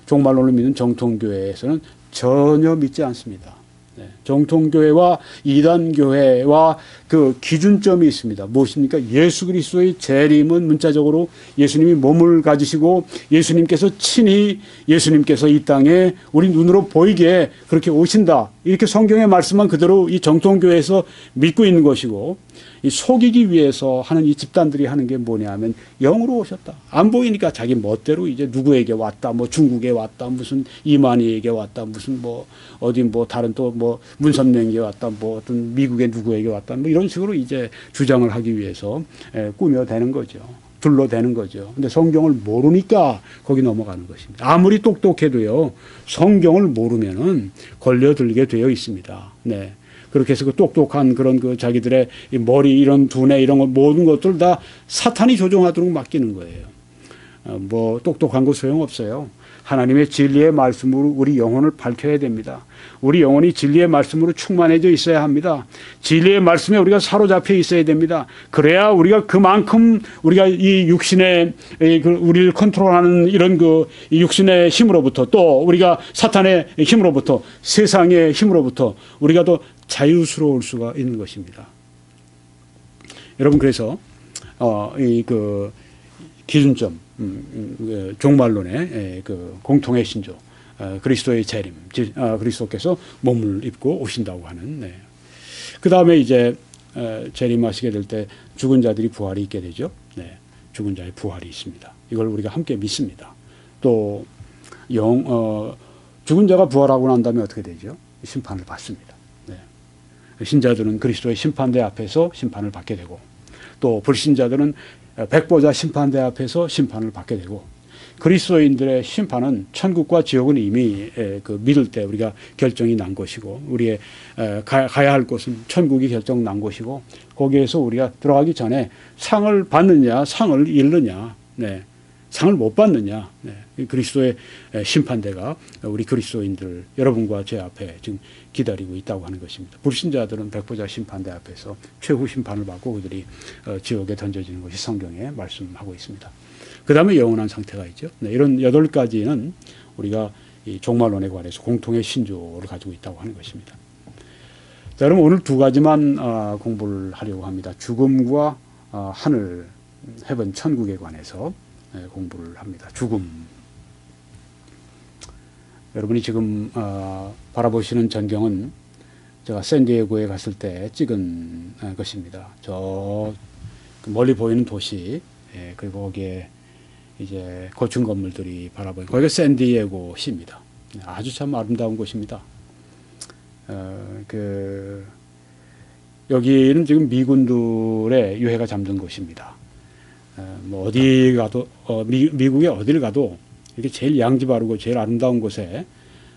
종말론을 믿는 정통교회에서는 전혀 믿지 않습니다. 네. 정통교회와 이단교회와 그 기준점이 있습니다. 무엇입니까? 예수 그리스도의 재림은 문자적으로 예수님이 몸을 가지시고 예수님께서 친히 예수님께서 이 땅에 우리 눈으로 보이게 그렇게 오신다. 이렇게 성경의 말씀만 그대로 이 정통교회에서 믿고 있는 것이고, 이 속이기 위해서 하는 이 집단들이 하는 게 뭐냐면 영으로 오셨다. 안 보이니까 자기 멋대로 이제 누구에게 왔다. 뭐 중국에 왔다. 무슨 이만희에게 왔다. 무슨 뭐 어디 뭐 다른 또 뭐 문선명에게 왔다. 뭐 어떤 미국의 누구에게 왔다. 뭐 이런 식으로 이제 주장을 하기 위해서 꾸며대는 거죠. 둘러대는 거죠. 근데 성경을 모르니까 거기 넘어가는 것입니다. 아무리 똑똑해도요, 성경을 모르면은 걸려들게 되어 있습니다. 네. 그렇게 해서 그 똑똑한 그런 그 자기들의 머리 이런 두뇌 이런 것 모든 것들 다 사탄이 조종하도록 맡기는 거예요. 뭐 똑똑한 거 소용없어요. 하나님의 진리의 말씀으로 우리 영혼을 밝혀야 됩니다. 우리 영혼이 진리의 말씀으로 충만해져 있어야 합니다. 진리의 말씀에 우리가 사로잡혀 있어야 됩니다. 그래야 우리가 그만큼 우리가 이 육신의 우리를 컨트롤하는 이런 그 육신의 힘으로부터 또 우리가 사탄의 힘으로부터 세상의 힘으로부터 우리가 더 자유스러울 수가 있는 것입니다. 여러분 그래서 그 기준점 종말론의 그 공통의 신조 그리스도의 재림 그리스도께서 몸을 입고 오신다고 하는 그 다음에 이제 재림하시게 될 때 죽은 자들이 부활이 있게 되죠. 네, 죽은 자의 부활이 있습니다. 이걸 우리가 함께 믿습니다. 또 죽은 자가 부활하고 난 다음에 어떻게 되죠? 심판을 받습니다. 네. 신자들은 그리스도의 심판대 앞에서 심판을 받게 되고 또 불신자들은 백보자 심판대 앞에서 심판을 받게 되고 그리스도인들의 심판은 천국과 지옥은 이미 그 믿을 때 우리가 결정이 난 것이고 우리의 가야 할 곳은 천국이 결정 난 것이고 거기에서 우리가 들어가기 전에 상을 받느냐 상을 잃느냐 상을 못 받느냐 그리스도의 심판대가 우리 그리스도인들 여러분과 제 앞에 지금 기다리고 있다고 하는 것입니다. 불신자들은 백보자 심판대 앞에서 최후 심판을 받고 그들이 지옥에 던져지는 것이 성경에 말씀하고 있습니다. 그 다음에 영원한 상태가 있죠. 이런 8가지는 우리가 이 종말론에 관해서 공통의 신조를 가지고 있다고 하는 것입니다. 자, 그럼 오늘 2가지만 공부를 하려고 합니다. 죽음과 하늘, 헤븐, 천국에 관해서 공부를 합니다. 죽음. 여러분이 지금 바라보시는 전경은 제가 샌디에고에 갔을 때 찍은 것입니다. 저 멀리 보이는 도시, 그리고 거기에 이제 고층 건물들이 바라보이는 거기가 샌디에고시입니다. 아주 참 아름다운 곳입니다. 여기는 지금 미군들의 유해가 잠든 곳입니다. 뭐 어디 가도 미국에 어디를 가도 이렇게 제일 양지 바르고 제일 아름다운 곳에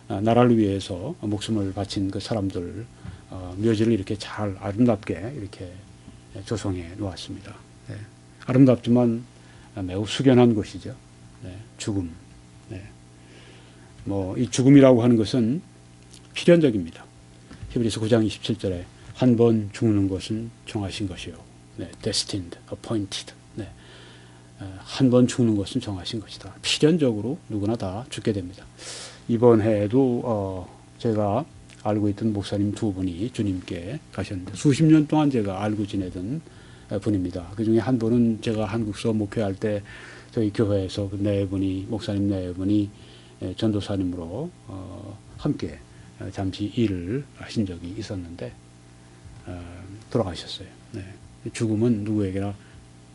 나라를 위해서 목숨을 바친 그 사람들 묘지를 이렇게 잘 아름답게 이렇게 조성해 놓았습니다. 네. 아름답지만 매우 숙연한 곳이죠. 네. 죽음. 네. 뭐 이 죽음이라고 하는 것은 필연적입니다. 히브리서 9장 27절에 한 번 죽는 것은 정하신 것이요. 네. destined, appointed. 네. 한 번 죽는 것은 정하신 것이다. 필연적으로 누구나 다 죽게 됩니다. 이번 해에도 제가 알고 있던 목사님 2분이 주님께 가셨는데 수십 년 동안 제가 알고 지내던 분입니다. 그 중에 한 분은 제가 한국서 목회할 때 저희 교회에서 그 4분이 목사님 4분이 전도사님으로 함께 잠시 일을 하신 적이 있었는데 돌아가셨어요. 네. 죽음은 누구에게나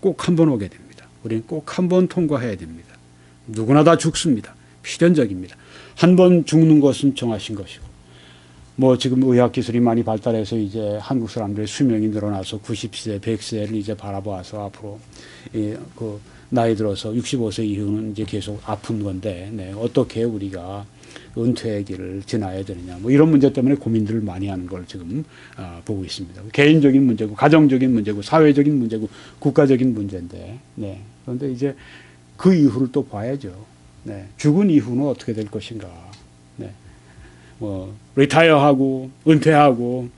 꼭 한 번 오게 됩니다. 우리는 꼭 한 번 통과해야 됩니다. 누구나 다 죽습니다. 필연적입니다. 한 번 죽는 것은 정하신 것이고 뭐 지금 의학 기술이 많이 발달해서 이제 한국 사람들의 수명이 늘어나서 90세, 100세를 이제 바라봐서 앞으로 그 나이 들어서 65세 이후는 이제 계속 아픈 건데 어떻게 우리가 은퇴의 길을 지나야 되느냐, 뭐 이런 문제 때문에 고민들을 많이 하는 걸 지금 보고 있습니다. 개인적인 문제고, 가정적인 문제고, 사회적인 문제고, 국가적인 문제인데, 네. 그런데 이제 그 이후를 또 봐야죠. 네. 죽은 이후는 어떻게 될 것인가. 네. 뭐 리타이어하고 은퇴하고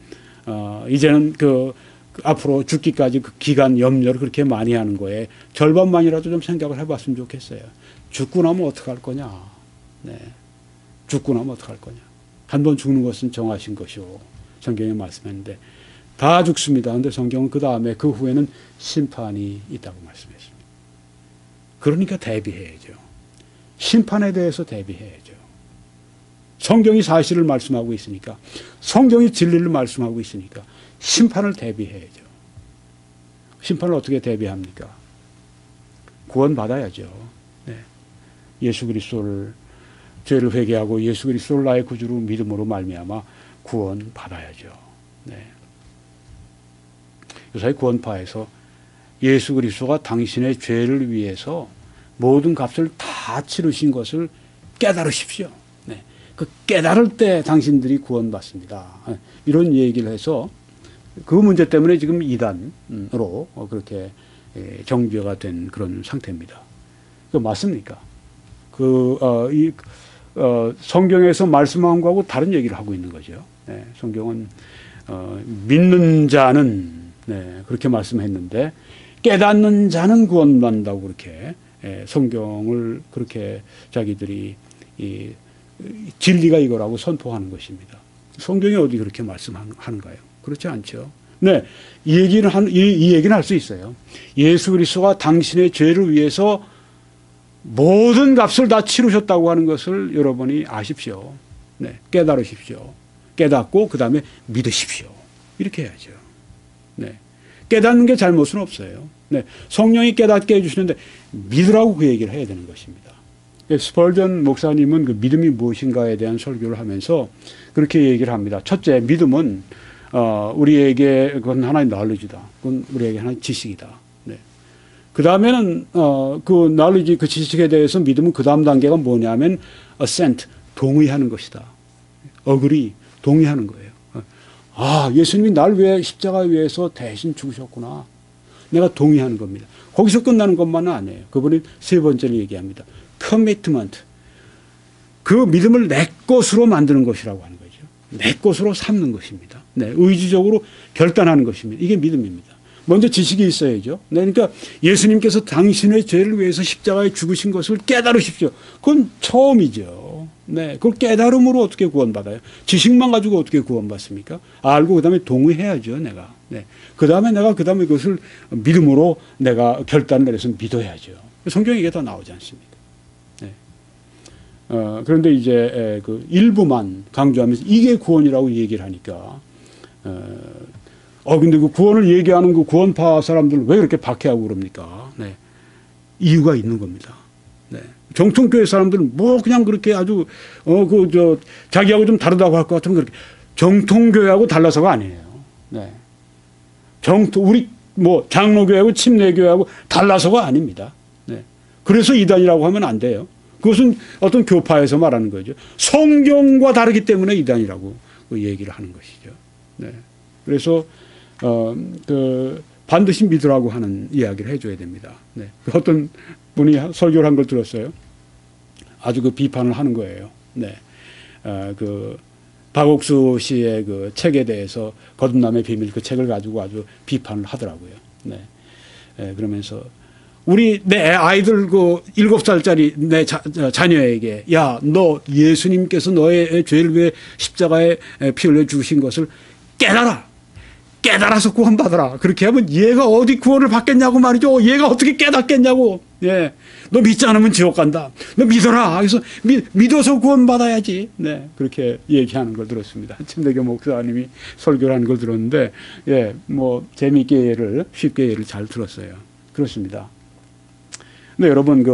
이제는 그 앞으로 죽기까지 그 기간 염려를 그렇게 많이 하는 거에 절반만이라도 좀 생각을 해봤으면 좋겠어요. 죽고 나면 어떡할 거냐. 네. 죽고 나면 어떡할 거냐. 한 번 죽는 것은 정하신 것이오. 성경에 말씀했는데 다 죽습니다. 그런데 성경은 그 다음에 그 후에는 심판이 있다고 말씀했습니다. 그러니까 대비해야죠. 심판에 대해서 대비해야죠. 성경이 사실을 말씀하고 있으니까, 성경이 진리를 말씀하고 있으니까 심판을 대비해야죠. 심판을 어떻게 대비합니까? 구원받아야죠. 네. 예수 그리스도를, 죄를 회개하고 예수 그리스도를 나의 구주로 믿음으로 말미암아 구원받아야죠. 네. 요사이 구원파에서 예수 그리스도가 당신의 죄를 위해서 모든 값을 다 치르신 것을 깨달으십시오. 네. 그 깨달을 때 당신들이 구원받습니다. 이런 얘기를 해서 그 문제 때문에 지금 이단으로 그렇게 정죄가 된 그런 상태입니다. 그 맞습니까? 성경에서 말씀한 거하고 다른 얘기를 하고 있는 거죠. 네. 성경은 믿는 자는, 네, 그렇게 말씀했는데 깨닫는 자는 구원받는다고 그렇게 성경을 그렇게 자기들이 진리가 이거라고 선포하는 것입니다. 성경이 어디 그렇게 말씀하는가요? 그렇지 않죠. 네, 이 얘기는 할 수 있어요. 예수 그리스도가 당신의 죄를 위해서 모든 값을 다 치르셨다고 하는 것을 여러분이 아십시오. 네, 깨달으십시오. 깨닫고 그 다음에 믿으십시오. 이렇게 해야죠. 네, 깨닫는 게 잘못은 없어요. 네, 성령이 깨닫게 해주시는데 믿으라고 그 얘기를 해야 되는 것입니다. 스펄전 목사님은 그 믿음이 무엇인가에 대한 설교를 하면서 그렇게 얘기를 합니다. 첫째, 믿음은 우리에게 그건 하나의 knowledge다. 그건 우리에게 하나의 지식이다. 네. 그 다음에는 그 knowledge, 그 지식에 대해서 믿음은 그 다음 단계가 뭐냐면 assent, 동의하는 것이다. agree, 동의하는 거예요. 아, 예수님이 날 위해 십자가 위에서 대신 죽으셨구나. 내가 동의하는 겁니다. 거기서 끝나는 것만은 아니에요. 그분이 세 번째로 얘기합니다. commitment. 그 믿음을 내 것으로 만드는 것이라고 하는 거죠. 내 것으로 삼는 것입니다. 네, 의지적으로 결단하는 것입니다. 이게 믿음입니다. 먼저 지식이 있어야죠. 네, 그러니까 예수님께서 당신의 죄를 위해서 십자가에 죽으신 것을 깨달으십시오. 그건 처음이죠. 네, 그걸 깨달음으로 어떻게 구원받아요? 지식만 가지고 어떻게 구원받습니까? 알고 그 다음에 동의해야죠, 내가. 네, 그 다음에 그것을 믿음으로 내가 결단을 내려서 믿어야죠. 성경에 이게 다 나오지 않습니까? 네. 그런데 이제 그 일부만 강조하면서 이게 구원이라고 얘기를 하니까, 근데 그 구원을 얘기하는 그 구원파 사람들 왜 그렇게 박해하고 그럽니까? 네. 이유가 있는 겁니다. 네. 정통교회 사람들은 뭐 그냥 그렇게 아주, 자기하고 좀 다르다고 할 것 같으면 그렇게 정통교회하고 달라서가 아니에요. 네. 우리 뭐 장로교회하고 침례교회하고 달라서가 아닙니다. 네. 그래서 이단이라고 하면 안 돼요. 그것은 어떤 교파에서 말하는 거죠. 성경과 다르기 때문에 이단이라고 그 얘기를 하는 것이죠. 네. 그래서 반드시 믿으라고 하는 이야기를 해줘야 됩니다. 네. 어떤 분이 설교를 한 걸 들었어요. 아주 그 비판을 하는 거예요. 네. 박옥수 씨의 그 책에 대해서 거듭남의 비밀 그 책을 가지고 아주 비판을 하더라고요. 네. 그러면서 내 아이들 7살짜리 내 자녀에게 야, 너 예수님께서 너의 죄를 위해 십자가에 피 흘려 주신 것을 깨달아서 구원받아라. 그렇게 하면 얘가 어디 구원을 받겠냐고 말이죠. 얘가 어떻게 깨닫겠냐고. 예. 너 믿지 않으면 지옥 간다. 너 믿어라. 그래서 믿어서 구원받아야지. 네. 그렇게 얘기하는 걸 들었습니다. 침대교 목사님이 설교를 하는 걸 들었는데, 예. 뭐, 재미있게 쉽게 예를 잘 들었어요. 그렇습니다. 근데 여러분,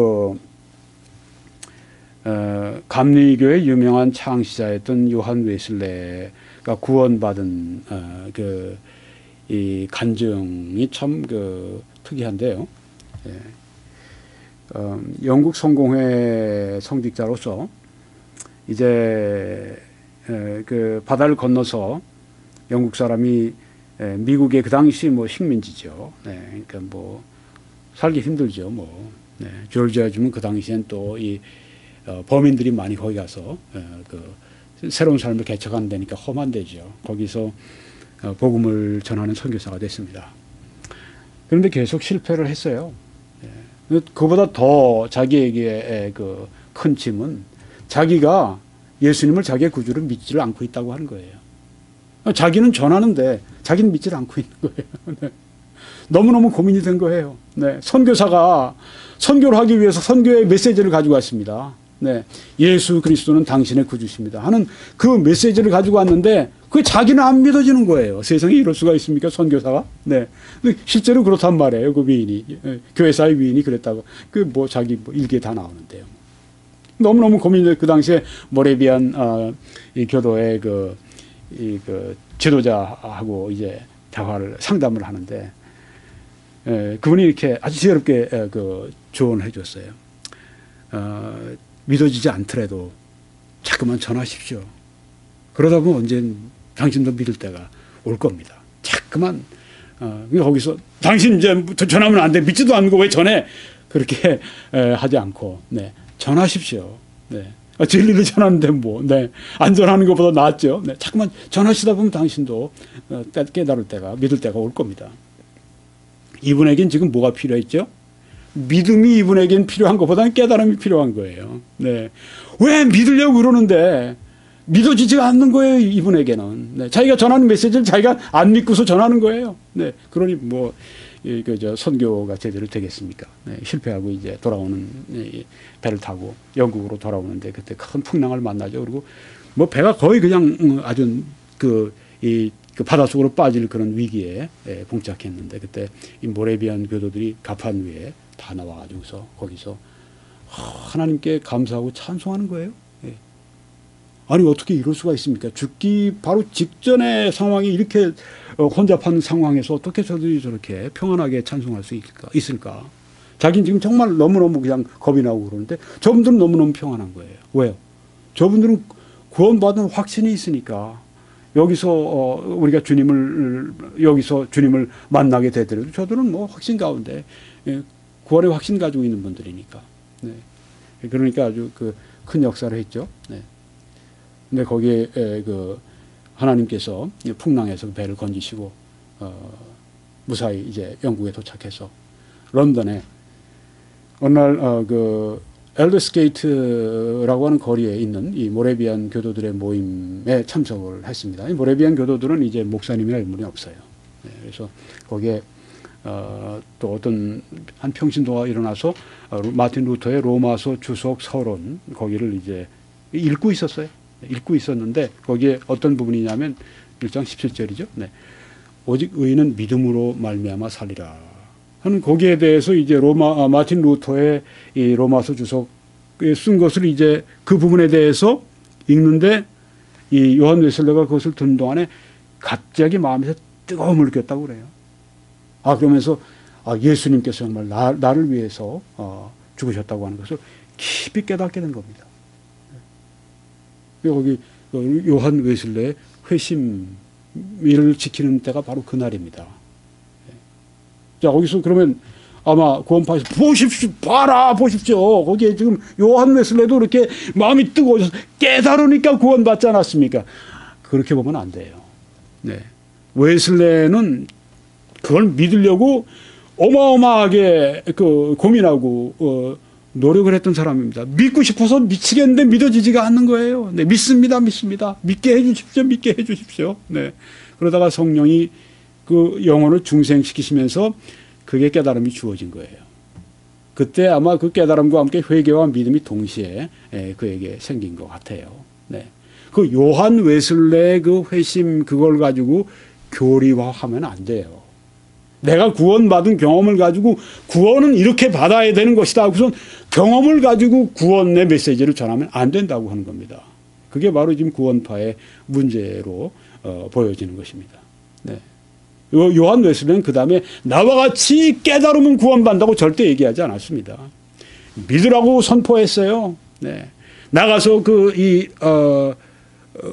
감리교의 유명한 창시자였던 요한 웨슬레가 구원받은, 이 간증이 참 특이한데요. 예. 영국 성공회 성직자로서 이제 그 바다를 건너서 영국 사람이 미국의 그 당시 뭐 식민지죠. 네, 그러니까 뭐 살기 힘들죠. 뭐 네, 조지아 주면 그 당시엔 또 이 범인들이 많이 거기 가서 그 새로운 삶을 개척하는 데니까 험한 데죠. 거기서 복음을 전하는 선교사가 됐습니다. 그런데 계속 실패를 했어요. 그보다 더 자기에게 그 큰 짐은 자기가 예수님을 자기의 구주로 믿지를 않고 있다고 하는 거예요. 자기는 전하는데 자기는 믿지를 않고 있는 거예요. 네. 너무너무 고민이 된 거예요. 네. 선교사가 선교를 하기 위해서 선교의 메시지를 가지고 왔습니다. 네. 예수 그리스도는 당신의 구주십니다 하는 그 메시지를 가지고 왔는데 그게 자기는 안 믿어지는 거예요. 세상에 이럴 수가 있습니까? 선교사가? 네. 실제로 그렇단 말이에요. 그 위인이. 교회사의 위인이 그랬다고. 그 뭐 자기 뭐 일기에 다 나오는데요. 너무너무 고민이 그 당시에 모레비안 이 교도의 그 지도자하고 이제 대화를 상담을 하는데 그분이 이렇게 아주 지혜롭게 그 조언을 해 줬어요. 믿어지지 않더라도 자꾸만 전하십시오. 그러다 보면 언젠 당신도 믿을 때가 올 겁니다. 자꾸만 거기서 당신 이제 전하면 안 돼. 믿지도 않고 왜 전해? 그렇게 하지 않고 네. 전하십시오. 네. 진리를 전하는데 뭐, 네. 안 전하는 것보다 낫죠. 네. 자꾸만 전하시다 보면 당신도 깨달을 때가, 믿을 때가 올 겁니다. 이분에겐 지금 뭐가 필요했죠? 믿음이 이분에겐 필요한 것보다는 깨달음이 필요한 거예요. 네. 왜 믿으려고 그러는데 믿어지지가 않는 거예요, 이분에게는. 네. 자기가 전하는 메시지를 자기가 안 믿고서 전하는 거예요. 네. 그러니 뭐, 선교가 제대로 되겠습니까? 네, 실패하고 이제 돌아오는 배를 타고 영국으로 돌아오는데 그때 큰 풍랑을 만나죠. 그리고 뭐 배가 거의 그냥 아주 그 바닷속으로 빠질 그런 위기에 봉착했는데 그때 이 모레비안 교도들이 가판 위에 다 나와가지고서 거기서 하나님께 감사하고 찬송하는 거예요. 예. 아니 어떻게 이럴 수가 있습니까? 죽기 바로 직전의 상황이 이렇게 혼잡한 상황에서 어떻게 저들이 저렇게 평안하게 찬송할 수 있을까? 자기는 지금 정말 너무너무 그냥 겁이 나고 그러는데 저분들은 너무너무 평안한 거예요. 왜요? 저분들은 구원받은 확신이 있으니까 여기서 우리가 여기서 주님을 만나게 되더라도 저들은 뭐 확신 가운데 구원의 확신 가지고 있는 분들이니까. 네. 그러니까 아주 큰 역사를 했죠. 네. 근데 거기에 하나님께서 풍랑에서 배를 건지시고 무사히 이제 영국에 도착해서 런던에 어느 날 엘더스게이트라고 하는 거리에 있는 이 모레비안 교도들의 모임에 참석을 했습니다. 이 모레비안 교도들은 이제 목사님이나 인물이 없어요. 네, 그래서 거기에 또 어떤 한 평신도가 일어나서 마틴 루터의 로마서 주석 서론 거기를 이제 읽고 있었어요. 읽고 있었는데 거기에 어떤 부분이냐면 1장 17절이죠. 네. 오직 의인은 믿음으로 말미암아 살리라 하는 거기에 대해서 이제 마틴 루터의 이 로마서 주석에 쓴 것을 이제 그 부분에 대해서 읽는데 이 요한 웨슬레가 그것을 듣는 동안에 갑자기 마음에서 뜨거움을 느꼈다고 그래요. 그러면서 예수님께서 정말 나를 위해서 죽으셨다고 하는 것을 깊이 깨닫게 된 겁니다. 여기 요한 웨슬레의 회심을 지키는 때가 바로 그날입니다. 자, 거기서 그러면 아마 구원파에서 보십시오. 거기에 지금 요한 웨슬레도 이렇게 마음이 뜨거워져서 깨달으니까 구원받지 않았습니까? 그렇게 보면 안 돼요. 네. 웨슬레는 그걸 믿으려고 어마어마하게 고민하고 노력을 했던 사람입니다. 믿고 싶어서 미치겠는데 믿어지지가 않는 거예요. 네, 믿습니다. 믿게 해주십시오. 네. 그러다가 성령이 그 영혼을 중생시키시면서 그게 깨달음이 주어진 거예요. 그때 아마 그 깨달음과 함께 회개와 믿음이 동시에 그에게 생긴 것 같아요. 네. 그 요한 웨슬레의 그 회심 그걸 가지고 교리화하면 안 돼요. 내가 구원받은 경험을 가지고 구원은 이렇게 받아야 되는 것이다. 우선 경험을 가지고 구원의 메시지를 전하면 안 된다고 하는 겁니다. 그게 바로 지금 구원파의 문제로 보여지는 것입니다. 네. 요한 웨슬레는 그 다음에 나와 같이 깨달으면 구원받는다고 절대 얘기하지 않았습니다. 믿으라고 선포했어요. 네. 나가서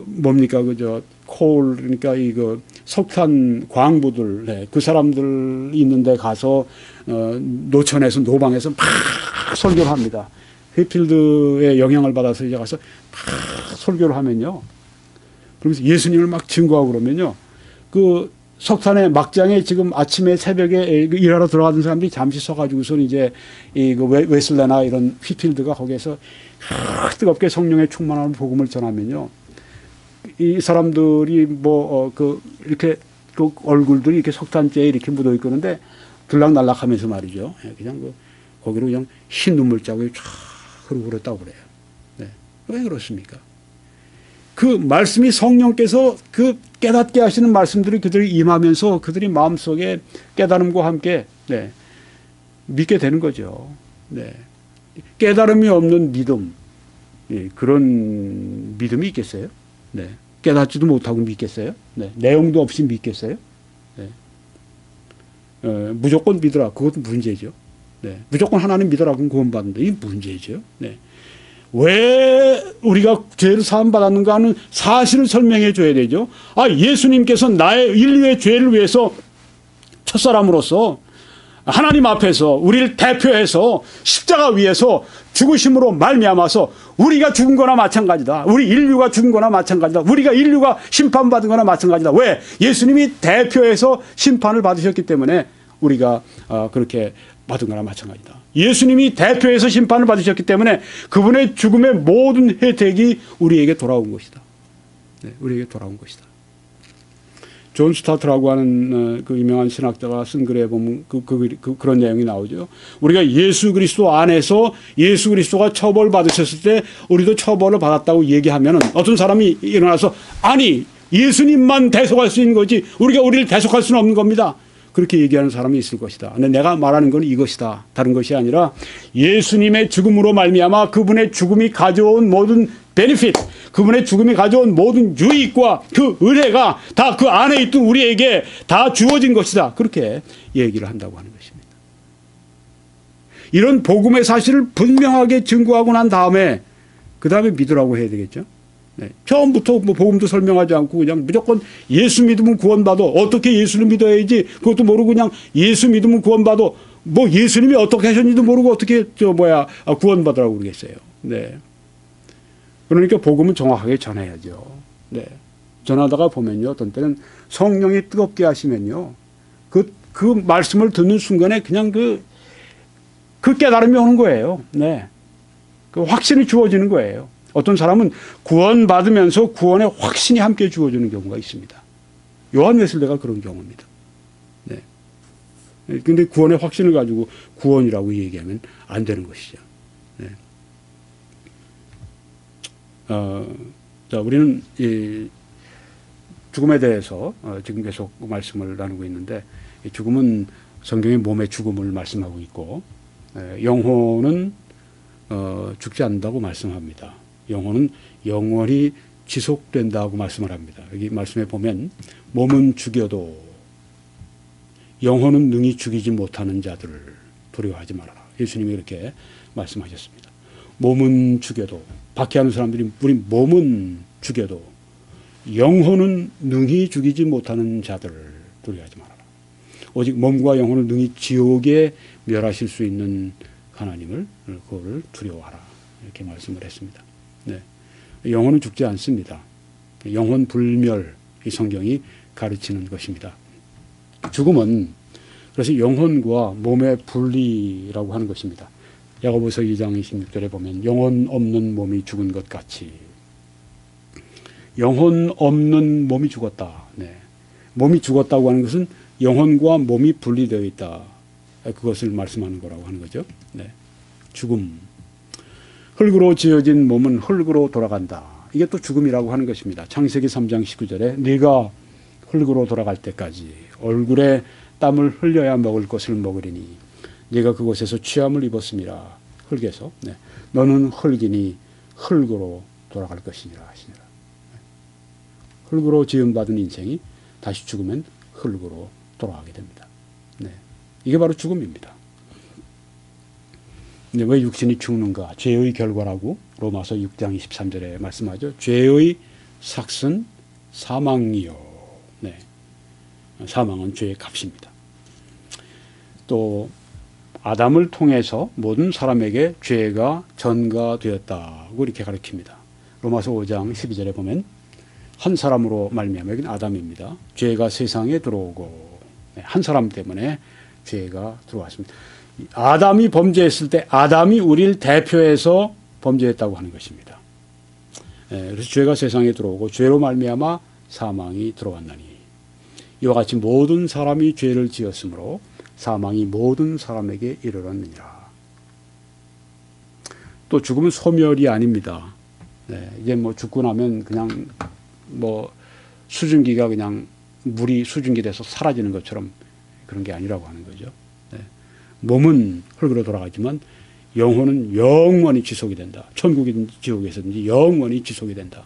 뭡니까 그저 콜 그러니까 이거 석탄 광부들 네, 그 사람들 있는데 가서 노천에서 노방에서 막 설교를 합니다. 휘필드의 영향을 받아서 이제 가서 막 설교를 하면요. 그러면서 예수님을 막 증거하고 그러면요. 그 석탄의 막장에 지금 아침에 새벽에 일하러 들어가던 사람들이 잠시 서가지고선 이제 그 웨슬레나 이런 휘필드가 거기에서 뜨겁게 성령의 충만한 복음을 전하면요. 이 사람들이 이렇게 그 얼굴들이 이렇게 석탄재에 이렇게 묻어 있는데 들락날락하면서 말이죠. 그냥 거기로 그냥 흰 눈물 자국이 쫙 흐르고 그랬다고 그래요. 네. 왜 그렇습니까? 그 말씀이 성령께서 그 깨닫게 하시는 말씀들이 그들이 임하면서 그들이 마음속에 깨달음과 함께 네. 믿게 되는 거죠. 네. 깨달음이 없는 믿음, 네. 그런 믿음이 있겠어요? 네. 깨닫지도 못하고 믿겠어요? 네. 내용도 없이 믿겠어요? 네. 무조건 믿어라. 그것도 문제죠. 네. 무조건 하나님 믿어라. 그럼 구원받는다. 이게 문제죠. 네. 왜 우리가 죄를 사함받았는가 하는 사실을 설명해 줘야 되죠. 예수님께서 나의 인류의 죄를 위해서 첫사람으로서 하나님 앞에서 우리를 대표해서 십자가 위에서 죽으심으로 말미암아서 우리가 죽은 거나 마찬가지다. 우리 인류가 죽은 거나 마찬가지다. 우리가 인류가 심판받은 거나 마찬가지다. 왜? 예수님이 대표해서 심판을 받으셨기 때문에 우리가 그렇게 받은 거나 마찬가지다. 예수님이 대표해서 심판을 받으셨기 때문에 그분의 죽음의 모든 혜택이 우리에게 돌아온 것이다. 네, 우리에게 돌아온 것이다. 존 스타트라고 하는 그 유명한 신학자가 쓴 글에 보면 그런 내용이 나오죠. 우리가 예수 그리스도 안에서 예수 그리스도가 처벌받으셨을 때 우리도 처벌을 받았다고 얘기하면 어떤 사람이 일어나서 아니 예수님만 대속할 수 있는 거지 우리를 대속할 수는 없는 겁니다. 그렇게 얘기하는 사람이 있을 것이다. 근데 내가 말하는 건 이것이다. 다른 것이 아니라 예수님의 죽음으로 말미암아 그분의 죽음이 가져온 모든 베니핏, 그분의 죽음이 가져온 모든 유익과 그 은혜가 다 그 안에 있던 우리에게 다 주어진 것이다. 그렇게 얘기를 한다고 하는 것입니다. 이런 복음의 사실을 분명하게 증거하고 난 다음에 그 다음에 믿으라고 해야 되겠죠. 네. 처음부터 복음도 설명하지 않고 그냥 무조건 예수 믿으면 구원받아. 어떻게 예수를 믿어야지 그것도 모르고 그냥 예수 믿으면 구원받아. 예수님이 어떻게 하셨는지도 모르고 어떻게 구원받으라고 그러겠어요. 네. 그러니까 복음은 정확하게 전해야죠. 네. 전하다가 보면요. 어떤 때는 성령이 뜨겁게 하시면요. 그 말씀을 듣는 순간에 그냥 그 깨달음이 오는 거예요. 네. 그 확신이 주어지는 거예요. 어떤 사람은 구원받으면서 구원의 확신이 함께 주어지는 경우가 있습니다. 요한 웨슬레가 그런 경우입니다. 네. 근데 구원의 확신을 가지고 구원이라고 얘기하면 안 되는 것이죠. 네. 자, 우리는 이 죽음에 대해서 지금 계속 말씀을 나누고 있는데 이 죽음은 성경의 몸의 죽음을 말씀하고 있고 영혼은 죽지 않는다고 말씀합니다. 영혼은 영원히 지속된다고 말씀을 합니다. 여기 말씀에 보면 몸은 죽여도 영혼은 능히 죽이지 못하는 자들을 두려워하지 말아라. 예수님이 이렇게 말씀하셨습니다. 몸은 죽여도 박해하는 사람들이 우리 몸은 죽여도 영혼은 능히 죽이지 못하는 자들을 두려워하지 말아라. 오직 몸과 영혼을 능히 지옥에 멸하실 수 있는 하나님을 그거를 두려워하라. 이렇게 말씀을 했습니다. 네. 영혼은 죽지 않습니다. 영혼 불멸 이 성경이 가르치는 것입니다. 죽음은 그래서 영혼과 몸의 분리라고 하는 것입니다. 야고보서 2장 26절에 보면 영혼 없는 몸이 죽은 것 같이 영혼 없는 몸이 죽었다. 네. 몸이 죽었다고 하는 것은 영혼과 몸이 분리되어 있다. 그것을 말씀하는 거라고 하는 거죠. 네. 죽음. 흙으로 지어진 몸은 흙으로 돌아간다. 이게 또 죽음이라고 하는 것입니다. 창세기 3장 19절에 네가 흙으로 돌아갈 때까지 얼굴에 땀을 흘려야 먹을 것을 먹으리니 네가 그곳에서 취함을 입었음이라. 흙에서. 네. 너는 흙이니 흙으로 돌아갈 것이니라 하시니라. 흙으로 지음받은 인생이 다시 죽으면 흙으로 돌아가게 됩니다. 네. 이게 바로 죽음입니다. 근데 왜 육신이 죽는가? 죄의 결과라고 로마서 6장 23절에 말씀하죠. 죄의 삭은 사망이요. 네. 사망은 죄의 값입니다. 또 아담을 통해서 모든 사람에게 죄가 전가되었다고 이렇게 가르칩니다. 로마서 5장 12절에 보면 한 사람으로 말미암아, 여기는 아담입니다. 죄가 세상에 들어오고, 한 사람 때문에 죄가 들어왔습니다. 아담이 범죄했을 때 아담이 우리를 대표해서 범죄했다고 하는 것입니다. 그래서 죄가 세상에 들어오고 죄로 말미암아 사망이 들어왔나니 이와 같이 모든 사람이 죄를 지었으므로 사망이 모든 사람에게 이르렀느니라. 또 죽음은 소멸이 아닙니다. 이제 뭐 죽고 나면 그냥 뭐 수증기가 그냥 물이 수증기 돼서 사라지는 것처럼 그런 게 아니라고 하는 거죠. 몸은 흙으로 돌아가지만 영혼은 영원히 지속이 된다. 천국이든지 지옥에서든지 영원히 지속이 된다.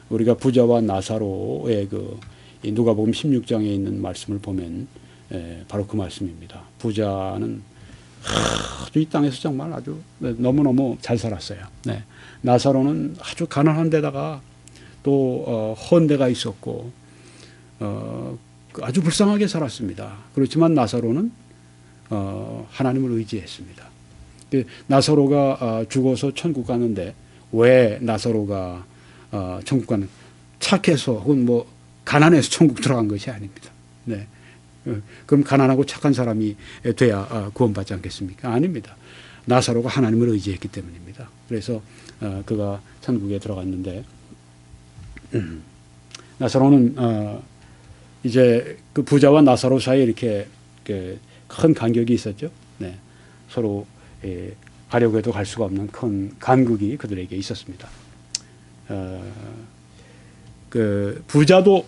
우리가 부자와 나사로의 그 누가복음 16장에 있는 말씀을 보면 바로 그 말씀입니다. 부자는 아주 이 땅에서 정말 아주 너무너무 잘 살았어요. 나사로는 아주 가난한 데다가 또 헌데가 있었고 아주 불쌍하게 살았습니다. 그렇지만 나사로는 하나님을 의지했습니다. 나사로가 죽어서 천국 가는데 왜 나사로가 천국 가는, 착해서 혹은 뭐 가난해서 천국 들어간 것이 아닙니다. 그럼 가난하고 착한 사람이 돼야 구원받지 않겠습니까? 아닙니다. 나사로가 하나님을 의지했기 때문입니다. 그래서 그가 천국에 들어갔는데 나사로는 이제 그 부자와 나사로 사이에 이렇게 큰 간격이 있었죠. 서로 가려고 해도 갈 수가 없는 큰 간극이 그들에게 있었습니다. 그 부자도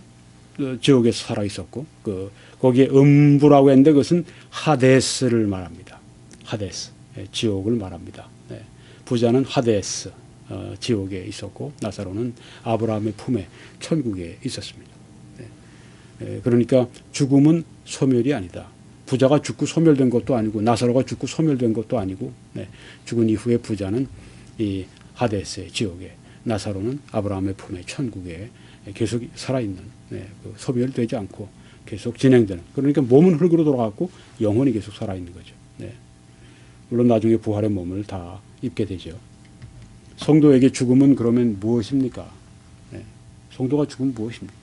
지옥에서 살아 있었고 거기에 음부라고 했는데 그것은 하데스를 말합니다. 하데스, 지옥을 말합니다. 부자는 하데스, 지옥에 있었고 나사로는 아브라함의 품에 천국에 있었습니다. 그러니까 죽음은 소멸이 아니다. 부자가 죽고 소멸된 것도 아니고 나사로가 죽고 소멸된 것도 아니고 죽은 이후에 부자는 이 하데스의 지옥에, 나사로는 아브라함의 품에 천국에 계속 살아있는, 소멸되지 않고 계속 진행되는, 그러니까 몸은 흙으로 돌아갔고 영혼이 계속 살아있는 거죠. 물론 나중에 부활의 몸을 다 입게 되죠. 성도에게 죽음은 그러면 무엇입니까? 성도가 죽으면 무엇입니까?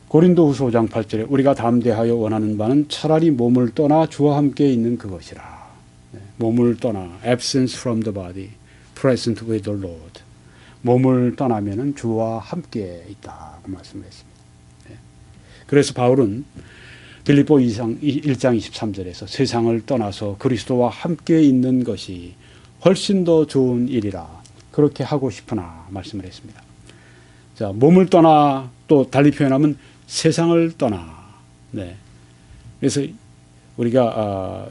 고린도후서 5장 8절에 우리가 담대하여 원하는 바는 차라리 몸을 떠나 주와 함께 있는 그것이라. 몸을 떠나, absence from the body, present with the Lord. 몸을 떠나면은 주와 함께 있다고 말씀했습니다. 그래서 바울은 빌립보 1장 23절에서 세상을 떠나서 그리스도와 함께 있는 것이 훨씬 더 좋은 일이라 그렇게 하고 싶으나 말씀을 했습니다. 자, 몸을 떠나, 또 달리 표현하면 세상을 떠나. 그래서 우리가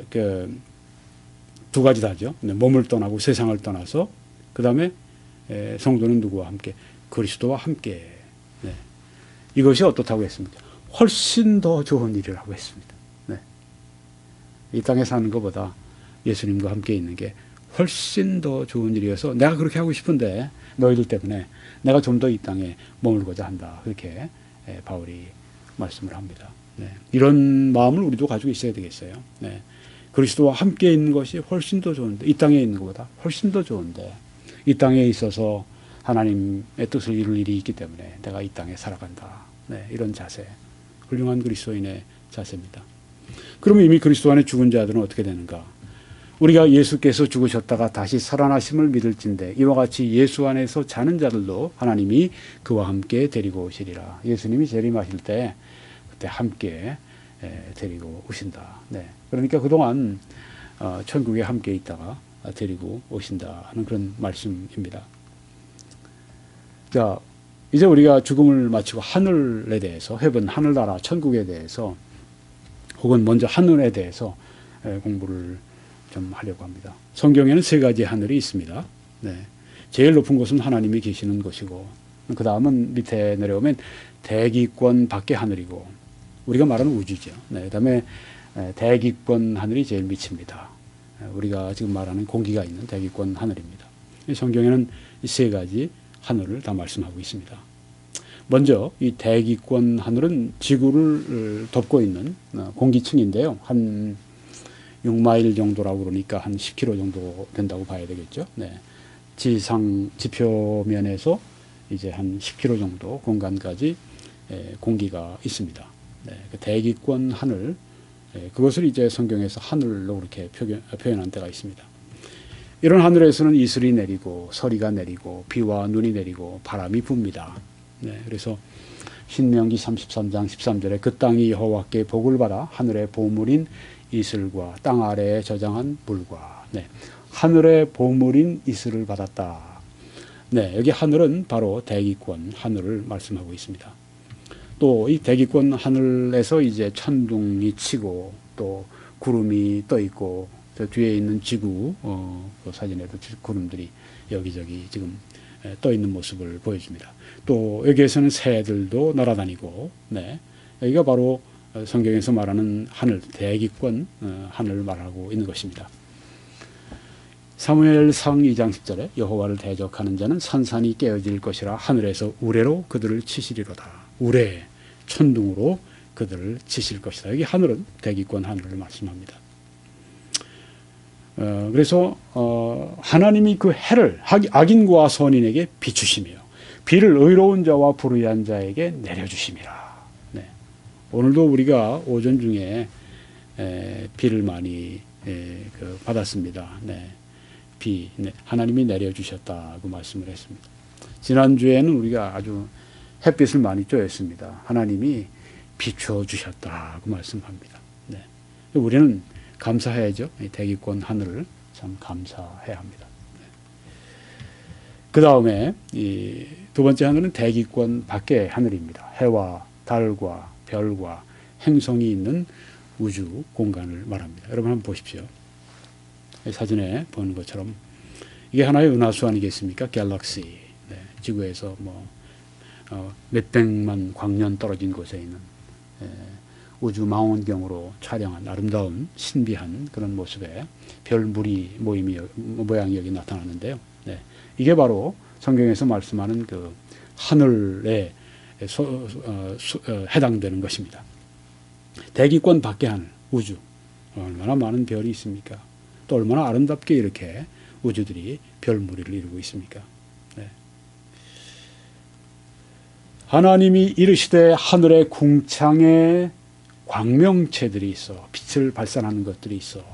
두 가지 다죠. 몸을 떠나고 세상을 떠나서 그 다음에 성도는 누구와 함께? 그리스도와 함께. 이것이 어떻다고 했습니까? 훨씬 더 좋은 일이라고 했습니다. 이 땅에 사는 것보다 예수님과 함께 있는 게 훨씬 더 좋은 일이어서 내가 그렇게 하고 싶은데 너희들 때문에 내가 좀 더 이 땅에 머물고자 한다. 그렇게 바울이 말씀을 합니다. 이런 마음을 우리도 가지고 있어야 되겠어요. 그리스도와 함께 있는 것이 훨씬 더 좋은데, 이 땅에 있는 것보다 훨씬 더 좋은데, 이 땅에 있어서 하나님의 뜻을 이룰 일이 있기 때문에 내가 이 땅에 살아간다. 이런 자세, 훌륭한 그리스도인의 자세입니다. 그러면 이미 그리스도 안에 죽은 자들은 어떻게 되는가? 우리가 예수께서 죽으셨다가 다시 살아나심을 믿을진대 이와 같이 예수 안에서 자는 자들도 하나님이 그와 함께 데리고 오시리라. 예수님이 재림하실 때 그때 함께 데리고 오신다. 그러니까 그동안 천국에 함께 있다가 데리고 오신다는 그런 말씀입니다. 자, 이제 우리가 죽음을 마치고 하늘에 대해서, 헤븐, 하늘나라, 천국에 대해서, 혹은 먼저 하늘에 대해서 공부를 좀 하려고 합니다. 성경에는 세 가지 하늘이 있습니다. 제일 높은 곳은 하나님이 계시는 곳이고, 그 다음은 밑에 내려오면 대기권 밖의 하늘이고, 우리가 말하는 우주죠. 그 다음에 대기권 하늘이 제일 밑입니다. 우리가 지금 말하는 공기가 있는 대기권 하늘입니다. 성경에는 이 세 가지 하늘을 다 말씀하고 있습니다. 먼저 이 대기권 하늘은 지구를 덮고 있는 공기층인데요. 한 6마일 정도라고 그러니까 한 10km 정도 된다고 봐야 되겠죠. 네. 지표면에서 이제 한 10km 정도 공간까지 공기가 있습니다. 네. 그 대기권 하늘, 그것을 이제 성경에서 하늘로 그렇게 표현한 데가 있습니다. 이런 하늘에서는 이슬이 내리고 서리가 내리고 비와 눈이 내리고 바람이 붑니다. 네, 그래서 신명기 33장 13절에 그 땅이 여호와께 복을 받아 하늘의 보물인 이슬과 땅 아래에 저장한 물과, 네, 하늘의 보물인 이슬을 받았다. 네, 여기 하늘은 바로 대기권 하늘을 말씀하고 있습니다. 또 이 대기권 하늘에서 이제 천둥이 치고 또 구름이 떠 있고 저 뒤에 있는 지구 그 사진에도 구름들이 여기저기 지금 떠 있는 모습을 보여줍니다. 또 여기에서는 새들도 날아다니고, 네, 여기가 바로 성경에서 말하는 하늘, 대기권 하늘을 말하고 있는 것입니다. 사무엘상 2장 10절에 여호와를 대적하는 자는 산산이 깨어질 것이라 하늘에서 우레로 그들을 치시리로다. 우레, 천둥으로 그들을 치실 것이다. 여기 하늘은 대기권 하늘을 말씀합니다. 그래서 하나님이 그 해를 악인과 선인에게 비추시며 비를 의로운 자와 불의한 자에게 내려주심이라. 네. 오늘도 우리가 오전 중에 비를 많이 받았습니다. 네. 비, 네. 하나님이 내려주셨다고 말씀을 했습니다. 지난주에는 우리가 아주 햇빛을 많이 쬐었습니다. 하나님이 비춰주셨다고 말씀합니다. 네. 우리는 감사해야죠. 대기권 하늘을 참 감사해야 합니다. 그 다음에 이 두 번째 하늘은 대기권 밖의 하늘입니다. 해와 달과 별과 행성이 있는 우주 공간을 말합니다. 여러분 한번 보십시오. 사진에 보는 것처럼 이게 하나의 은하수 아니겠습니까? 갤럭시. 네, 지구에서 뭐 몇백만 광년 떨어진 곳에 있는 우주 망원경으로 촬영한 아름다운 신비한 그런 모습의 별무리 모양이 여기 나타나는데요. 네, 이게 바로 성경에서 말씀하는 그 하늘에 해당되는 것입니다. 대기권 밖의 하늘, 우주, 얼마나 많은 별이 있습니까? 또 얼마나 아름답게 이렇게 우주들이 별무리를 이루고 있습니까? 네. 하나님이 이르시되 하늘의 궁창에 광명체들이 있어 빛을 발산하는 것들이 있어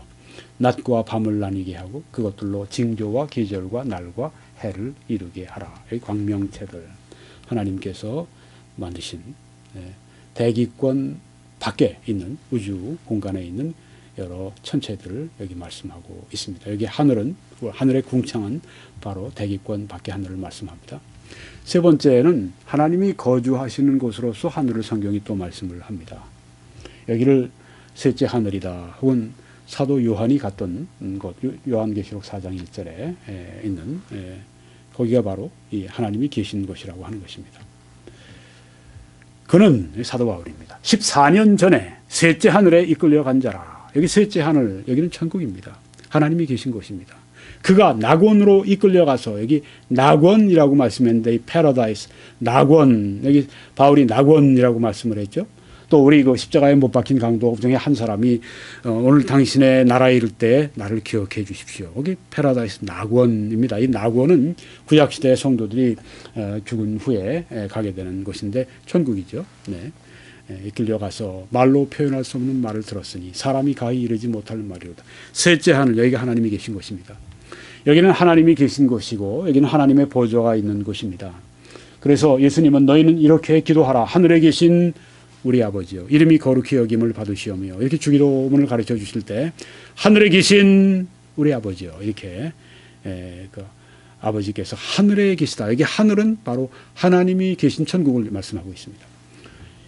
낮과 밤을 나뉘게 하고 그것들로 징조와 계절과 날과 해를 이루게 하라. 이 광명체들 하나님께서 만드신 대기권 밖에 있는 우주 공간에 있는 여러 천체들을 여기 말씀하고 있습니다. 여기 하늘은 하늘의 궁창은 바로 대기권 밖의 하늘을 말씀합니다. 세 번째는 하나님이 거주하시는 곳으로서 하늘을 성경이 또 말씀을 합니다. 여기를 셋째 하늘이다 혹은 사도 요한이 갔던 곳 요한계시록 4장 1절에 있는 거기가 바로 이 하나님이 계신 곳이라고 하는 것입니다. 그는 사도 바울입니다. 14년 전에 셋째 하늘에 이끌려 간 자라. 여기 셋째 하늘, 여기는 천국입니다. 하나님이 계신 곳입니다. 그가 낙원으로 이끌려가서 여기 낙원이라고 말씀했는데 이 패러다이스, 낙원, 여기 바울이 낙원이라고 말씀을 했죠. 또 우리 그 십자가에 못 박힌 강도 중에 한 사람이 오늘 당신의 나라에 이를 때 나를 기억해 주십시오. 여기 패러다이스 낙원입니다. 이 낙원은 구약시대 성도들이 죽은 후에 가게 되는 곳인데 천국이죠. 네. 이끌려가서 말로 표현할 수 없는 말을 들었으니 사람이 가히 이르지 못할 말이로다. 셋째 하늘, 여기가 하나님이 계신 곳입니다. 여기는 하나님이 계신 곳이고 여기는 하나님의 보좌가 있는 곳입니다. 그래서 예수님은 너희는 이렇게 기도하라. 하늘에 계신 우리 아버지요 이름이 거룩히 여김을 받으시오며 이렇게 주기도문을 가르쳐 주실 때 하늘에 계신 우리 아버지요 이렇게 그 아버지께서 하늘에 계시다. 여기 하늘은 바로 하나님이 계신 천국을 말씀하고 있습니다.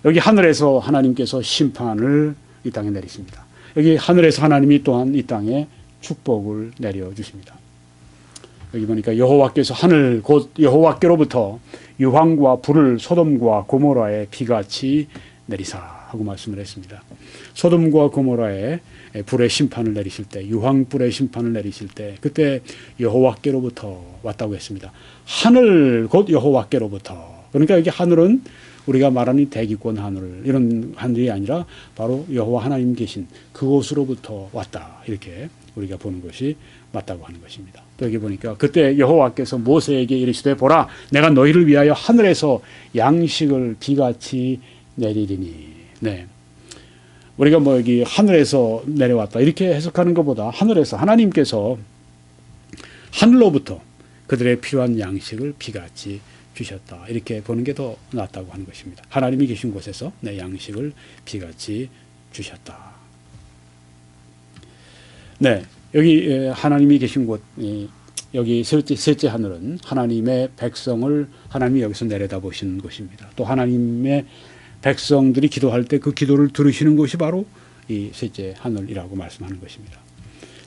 여기 하늘에서 하나님께서 심판을 이 땅에 내리십니다. 여기 하늘에서 하나님이 또한 이 땅에 축복을 내려주십니다. 여기 보니까 여호와께서 하늘 곧 여호와께로부터 유황과 불을 소돔과 고모라에 비같이 내리사 하고 말씀을 했습니다. 소돔과 고모라에 불의 심판을 내리실 때, 유황불의 심판을 내리실 때 그때 여호와께로부터 왔다고 했습니다. 하늘 곧 여호와께로부터. 그러니까 여기 하늘은 우리가 말하는 대기권 하늘, 이런 하늘이 아니라 바로 여호와 하나님 계신 그곳으로부터 왔다, 이렇게 우리가 보는 것이 맞다고 하는 것입니다. 또 여기 보니까 그때 여호와께서 모세에게 이르시되 보라 내가 너희를 위하여 하늘에서 양식을 비같이 내리리니. 네. 우리가 뭐 여기 하늘에서 내려왔다 이렇게 해석하는 것보다 하늘에서 하나님께서 하늘로부터 그들의 필요한 양식을 비같이 주셨다, 이렇게 보는 게 더 낫다고 하는 것입니다. 하나님이 계신 곳에서 내 양식을 비같이 주셨다. 네, 여기 하나님이 계신 곳, 여기 셋째 하늘은 하나님의 백성을 하나님이 여기서 내려다보시는 곳입니다. 또 하나님의 백성들이 기도할 때 그 기도를 들으시는 곳이 바로 이 셋째 하늘이라고 말씀하는 것입니다.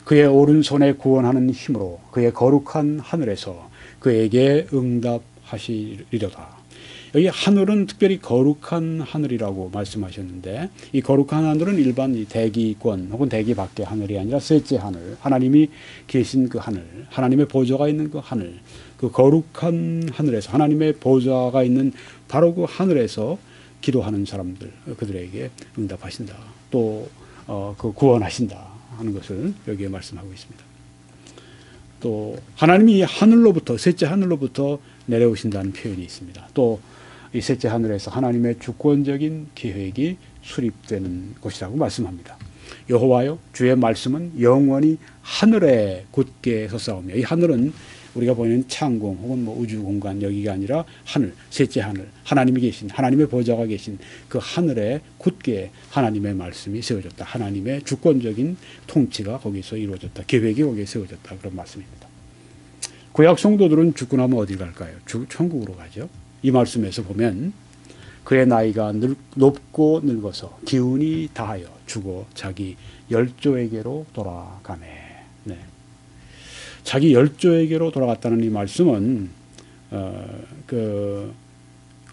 그의 오른손에 구원하는 힘으로 그의 거룩한 하늘에서 그에게 응답하시리로다. 여기 하늘은 특별히 거룩한 하늘이라고 말씀하셨는데, 이 거룩한 하늘은 일반 이 대기권 혹은 대기 밖의 하늘이 아니라 셋째 하늘, 하나님이 계신 그 하늘, 하나님의 보좌가 있는 그 하늘, 그 거룩한 하늘에서, 하나님의 보좌가 있는 바로 그 하늘에서 기도하는 사람들, 그들에게 응답하신다, 또 그 구원하신다 하는 것을 여기에 말씀하고 있습니다. 또 하나님이 하늘로부터, 셋째 하늘로부터 내려오신다는 표현이 있습니다. 또 이 셋째 하늘에서 하나님의 주권적인 계획이 수립되는 곳이라고 말씀합니다. 여호와여 주의 말씀은 영원히 하늘에 굳게 섰사오며, 이 하늘은 우리가 보이는 창공 혹은 뭐 우주 공간, 여기가 아니라 하늘, 셋째 하늘, 하나님이 계신, 하나님의 보좌가 계신 그 하늘에 굳게 하나님의 말씀이 세워졌다. 하나님의 주권적인 통치가 거기서 이루어졌다. 계획이 거기에 세워졌다. 그런 말씀입니다. 구약 성도들은 죽고 나면 어디 갈까요? 천국으로 가죠. 이 말씀에서 보면 그의 나이가 높고 늙어서 기운이 다하여 죽어 자기 열조에게로 돌아가네. 네. 자기 열조에게로 돌아갔다는 이 말씀은 그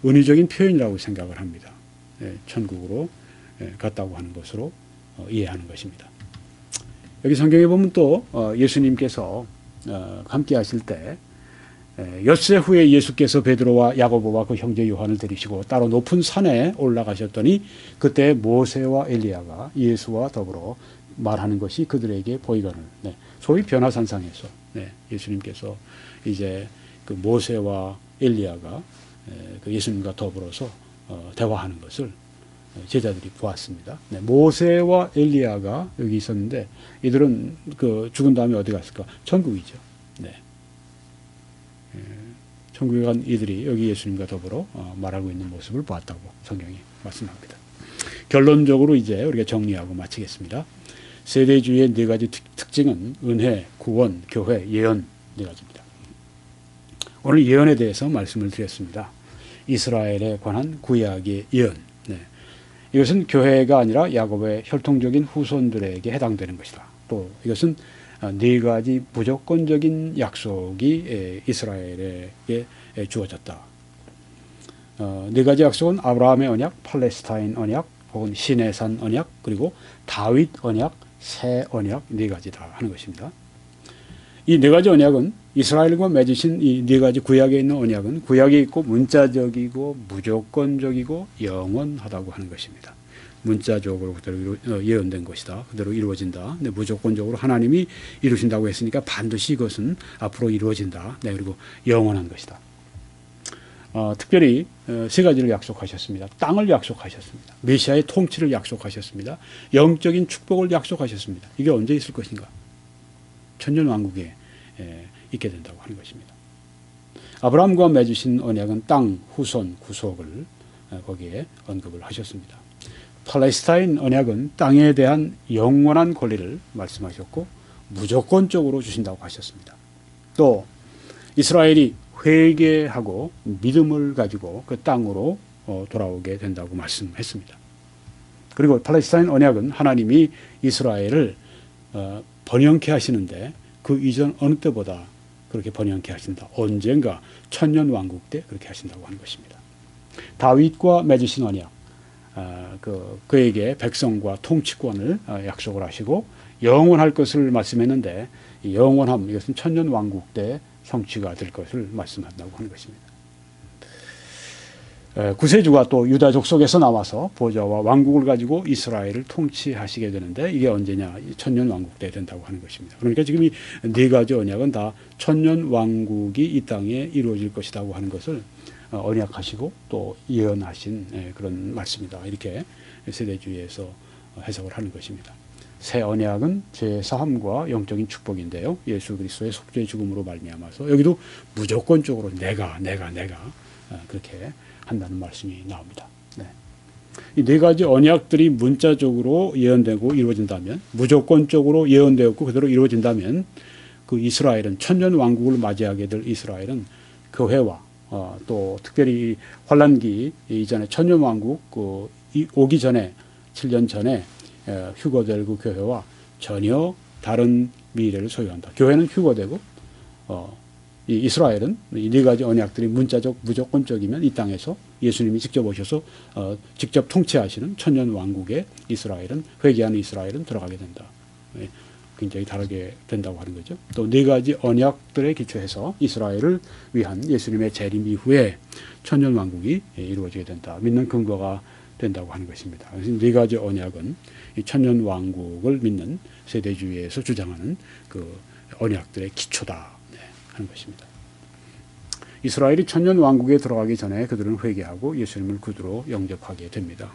은유적인 표현이라고 생각을 합니다. 천국으로 갔다고 하는 것으로 이해하는 것입니다. 여기 성경에 보면 또 예수님께서 함께 하실 때 엿새 후에 예수께서 베드로와 야고보와 그 형제 요한을 데리시고 따로 높은 산에 올라가셨더니 그때 모세와 엘리야가 예수와 더불어 말하는 것이 그들에게 보이거늘. 네. 소위 변화산상에서 예수님께서 이제 그 모세와 엘리야가 그 예수님과 더불어서 대화하는 것을 제자들이 보았습니다. 네. 모세와 엘리야가 여기 있었는데 이들은 그 죽은 다음에 어디 갔을까? 천국이죠. 네. 천국에 간 이들이 여기 예수님과 더불어 말하고 있는 모습을 보았다고 성경이 말씀합니다. 결론적으로 이제 우리가 정리하고 마치겠습니다. 세대주의의 네 가지 특징은 은혜, 구원, 교회, 예언 네 가지입니다. 오늘 예언에 대해서 말씀을 드렸습니다. 이스라엘에 관한 구약의 예언. 네. 이것은 교회가 아니라 야곱의 혈통적인 후손들에게 해당되는 것이다. 또 이것은 네 가지 무조건적인 약속이 이스라엘에게 주어졌다. 네 가지 약속은 아브라함의 언약, 팔레스타인 언약, 혹은 시내산 언약, 그리고 다윗 언약, 새 언약 네 가지다 하는 것입니다. 이 네 가지 언약은 이스라엘과 맺으신 이 네 가지 구약에 있는 언약은 구약에 있고 문자적이고 무조건적이고 영원하다고 하는 것입니다. 문자적으로 그대로 예언된 것이다. 그대로 이루어진다. 네, 무조건적으로 하나님이 이루신다고 했으니까 반드시 이것은 앞으로 이루어진다. 네, 그리고 영원한 것이다. 특별히 세 가지를 약속하셨습니다. 땅을 약속하셨습니다. 메시아의 통치를 약속하셨습니다. 영적인 축복을 약속하셨습니다. 이게 언제 있을 것인가? 천년왕국에 있게 된다고 하는 것입니다. 아브라함과 맺으신 언약은 땅, 후손, 구속을 거기에 언급을 하셨습니다. 팔레스타인 언약은 땅에 대한 영원한 권리를 말씀하셨고 무조건적으로 주신다고 하셨습니다. 또 이스라엘이 회개하고 믿음을 가지고 그 땅으로 돌아오게 된다고 말씀했습니다. 그리고 팔레스타인 언약은 하나님이 이스라엘을 번영케 하시는데 그 이전 어느 때보다 그렇게 번영케 하신다. 언젠가 천년왕국 때 그렇게 하신다고 하는 것입니다. 다윗과 맺으신 언약, 그에게 백성과 통치권을 약속을 하시고 영원할 것을 말씀했는데 이 영원함 이것은 천년 왕국 때 성취가 될 것을 말씀한다고 하는 것입니다. 구세주가 또 유다 족속에서 나와서 보좌와 왕국을 가지고 이스라엘을 통치하시게 되는데 이게 언제냐? 천년 왕국 때 된다고 하는 것입니다. 그러니까 지금 이 네 가지 언약은 다 천년 왕국이 이 땅에 이루어질 것이라고 하는 것을 언약하시고 또 예언하신 그런 말씀이다. 이렇게 세대주의에서 해석을 하는 것입니다. 새 언약은 죄 사함과 영적인 축복인데요. 예수 그리스도의 속죄 죽음으로 말미암아서 여기도 무조건적으로 내가 그렇게 한다는 말씀이 나옵니다. 네. 이 네 가지 언약들이 문자적으로 예언되고 이루어진다면, 무조건적으로 예언되었고 그대로 이루어진다면 그 이스라엘은 천년 왕국을 맞이하게 될 이스라엘은 교회와 또 특별히 환란기 이전에 천년 왕국 오기 전에 7년 전에 휴거될 그 교회와 전혀 다른 미래를 소유한다. 교회는 휴거되고 이 이스라엘은 이 네 가지 언약들이 문자적 무조건적이면 이 땅에서 예수님이 직접 오셔서 직접 통치하시는 천년 왕국에 이스라엘은 회개하는 이스라엘은 들어가게 된다. 굉장히 다르게 된다고 하는 거죠. 또 네 가지 언약들에 기초해서 이스라엘을 위한 예수님의 재림 이후에 천년 왕국이 이루어지게 된다. 믿는 근거가 된다고 하는 것입니다. 네 가지 언약은 이 천년 왕국을 믿는 세대주의에서 주장하는 그 언약들의 기초다 하는 것입니다. 이스라엘이 천년 왕국에 들어가기 전에 그들은 회개하고 예수님을 구주로 영접하게 됩니다.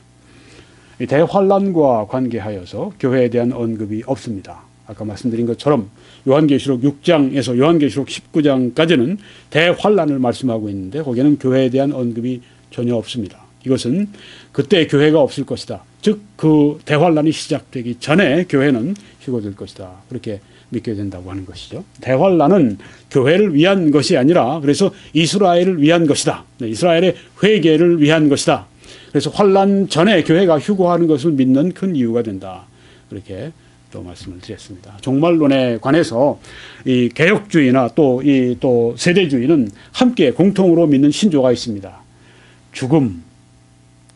대환란과 관계하여서 교회에 대한 언급이 없습니다. 아까 말씀드린 것처럼 요한계시록 6장에서 요한계시록 19장까지는 대환란을 말씀하고 있는데 거기에는 교회에 대한 언급이 전혀 없습니다. 이것은 그때 교회가 없을 것이다. 즉 그 대환란이 시작되기 전에 교회는 휴거될 것이다. 그렇게 믿게 된다고 하는 것이죠. 대환란은 교회를 위한 것이 아니라 그래서 이스라엘을 위한 것이다. 이스라엘의 회개를 위한 것이다. 그래서 환란 전에 교회가 휴거하는 것을 믿는 큰 이유가 된다. 그렇게 또 말씀을 드렸습니다. 종말론에 관해서 이 개혁주의나 또 세대주의는 함께 공통으로 믿는 신조가 있습니다. 죽음,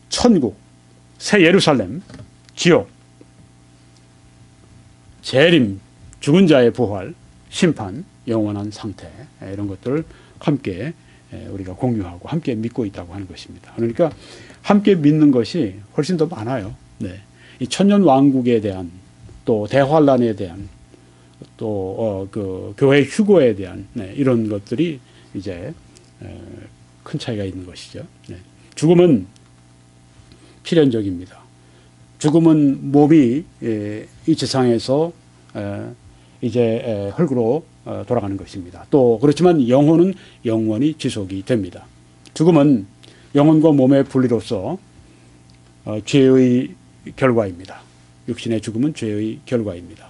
천국, 새 예루살렘, 지옥, 재림, 죽은 자의 부활, 심판, 영원한 상태 이런 것들을 함께 우리가 공유하고 함께 믿고 있다고 하는 것입니다. 그러니까 함께 믿는 것이 훨씬 더 많아요. 네. 이 천년 왕국에 대한 또 대환란에 대한 또 그 교회 휴거에 대한 이런 것들이 이제 큰 차이가 있는 것이죠. 네. 죽음은 필연적입니다. 죽음은 몸이 이 세상에서 이제 흙으로 돌아가는 것입니다. 또 그렇지만 영혼은 영원히 지속이 됩니다. 죽음은 영혼과 몸의 분리로서 죄의 결과입니다. 육신의 죽음은 죄의 결과입니다.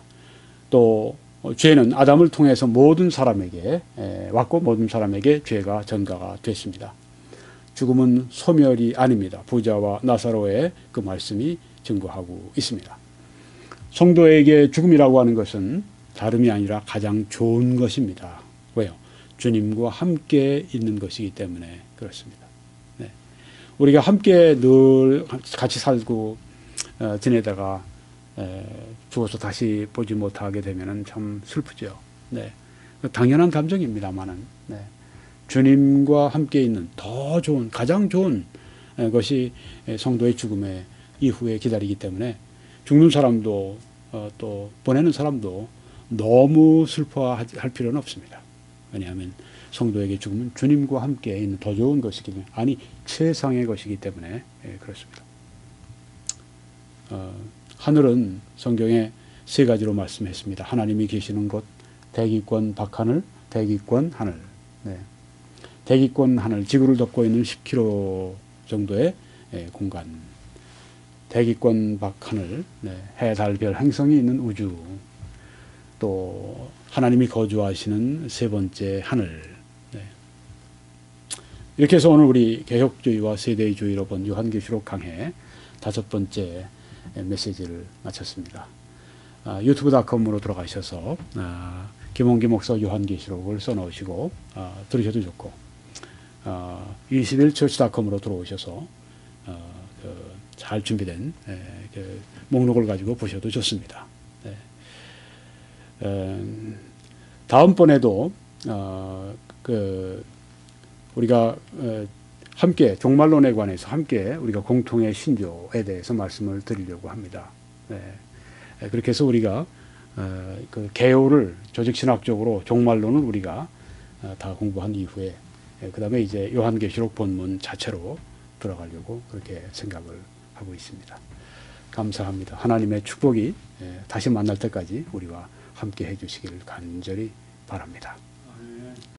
또 죄는 아담을 통해서 모든 사람에게 왔고 모든 사람에게 죄가 전가가 됐습니다. 죽음은 소멸이 아닙니다. 부자와 나사로의 그 말씀이 증거하고 있습니다. 성도에게 죽음이라고 하는 것은 다름이 아니라 가장 좋은 것입니다. 왜요? 주님과 함께 있는 것이기 때문에 그렇습니다. 네. 우리가 함께 늘 같이 살고 지내다가 죽어서 다시 보지 못하게 되면 참 슬프죠. 네. 당연한 감정입니다만은 네. 주님과 함께 있는 더 좋은 가장 좋은 것이 성도의 죽음의 이후에 기다리기 때문에 죽는 사람도 또 보내는 사람도 너무 슬퍼할 필요는 없습니다. 왜냐하면 성도에게 죽음은 주님과 함께 있는 더 좋은 것이기 때문에 아니 최상의 것이기 때문에 그렇습니다. 하늘은 성경에 세 가지로 말씀했습니다. 하나님이 계시는 곳, 대기권 박하늘, 대기권 하늘. 네. 대기권 하늘, 지구를 덮고 있는 10km 정도의 공간. 대기권 박하늘, 네. 해, 달, 별, 행성이 있는 우주. 또 하나님이 거주하시는 세 번째 하늘. 네. 이렇게 해서 오늘 우리 개혁주의와 세대주의로 본 요한계시록 강해 5번째 메시지를 마쳤습니다. 유튜브.com으로 들어가셔서 김홍기 목사 요한계시록을 써놓으시고 들으셔도 좋고 21church.com으로 들어오셔서 잘 준비된 그 목록을 가지고 보셔도 좋습니다. 다음번에도 우리가 함께 종말론에 관해서 함께 우리가 공통의 신조에 대해서 말씀을 드리려고 합니다. 그렇게 해서 우리가 그 개요를 조직신학적으로 종말론을 우리가 다 공부한 이후에 그 다음에 이제 요한계시록 본문 자체로 들어가려고 그렇게 생각을 하고 있습니다. 감사합니다. 하나님의 축복이 다시 만날 때까지 우리와 함께 해주시기를 간절히 바랍니다.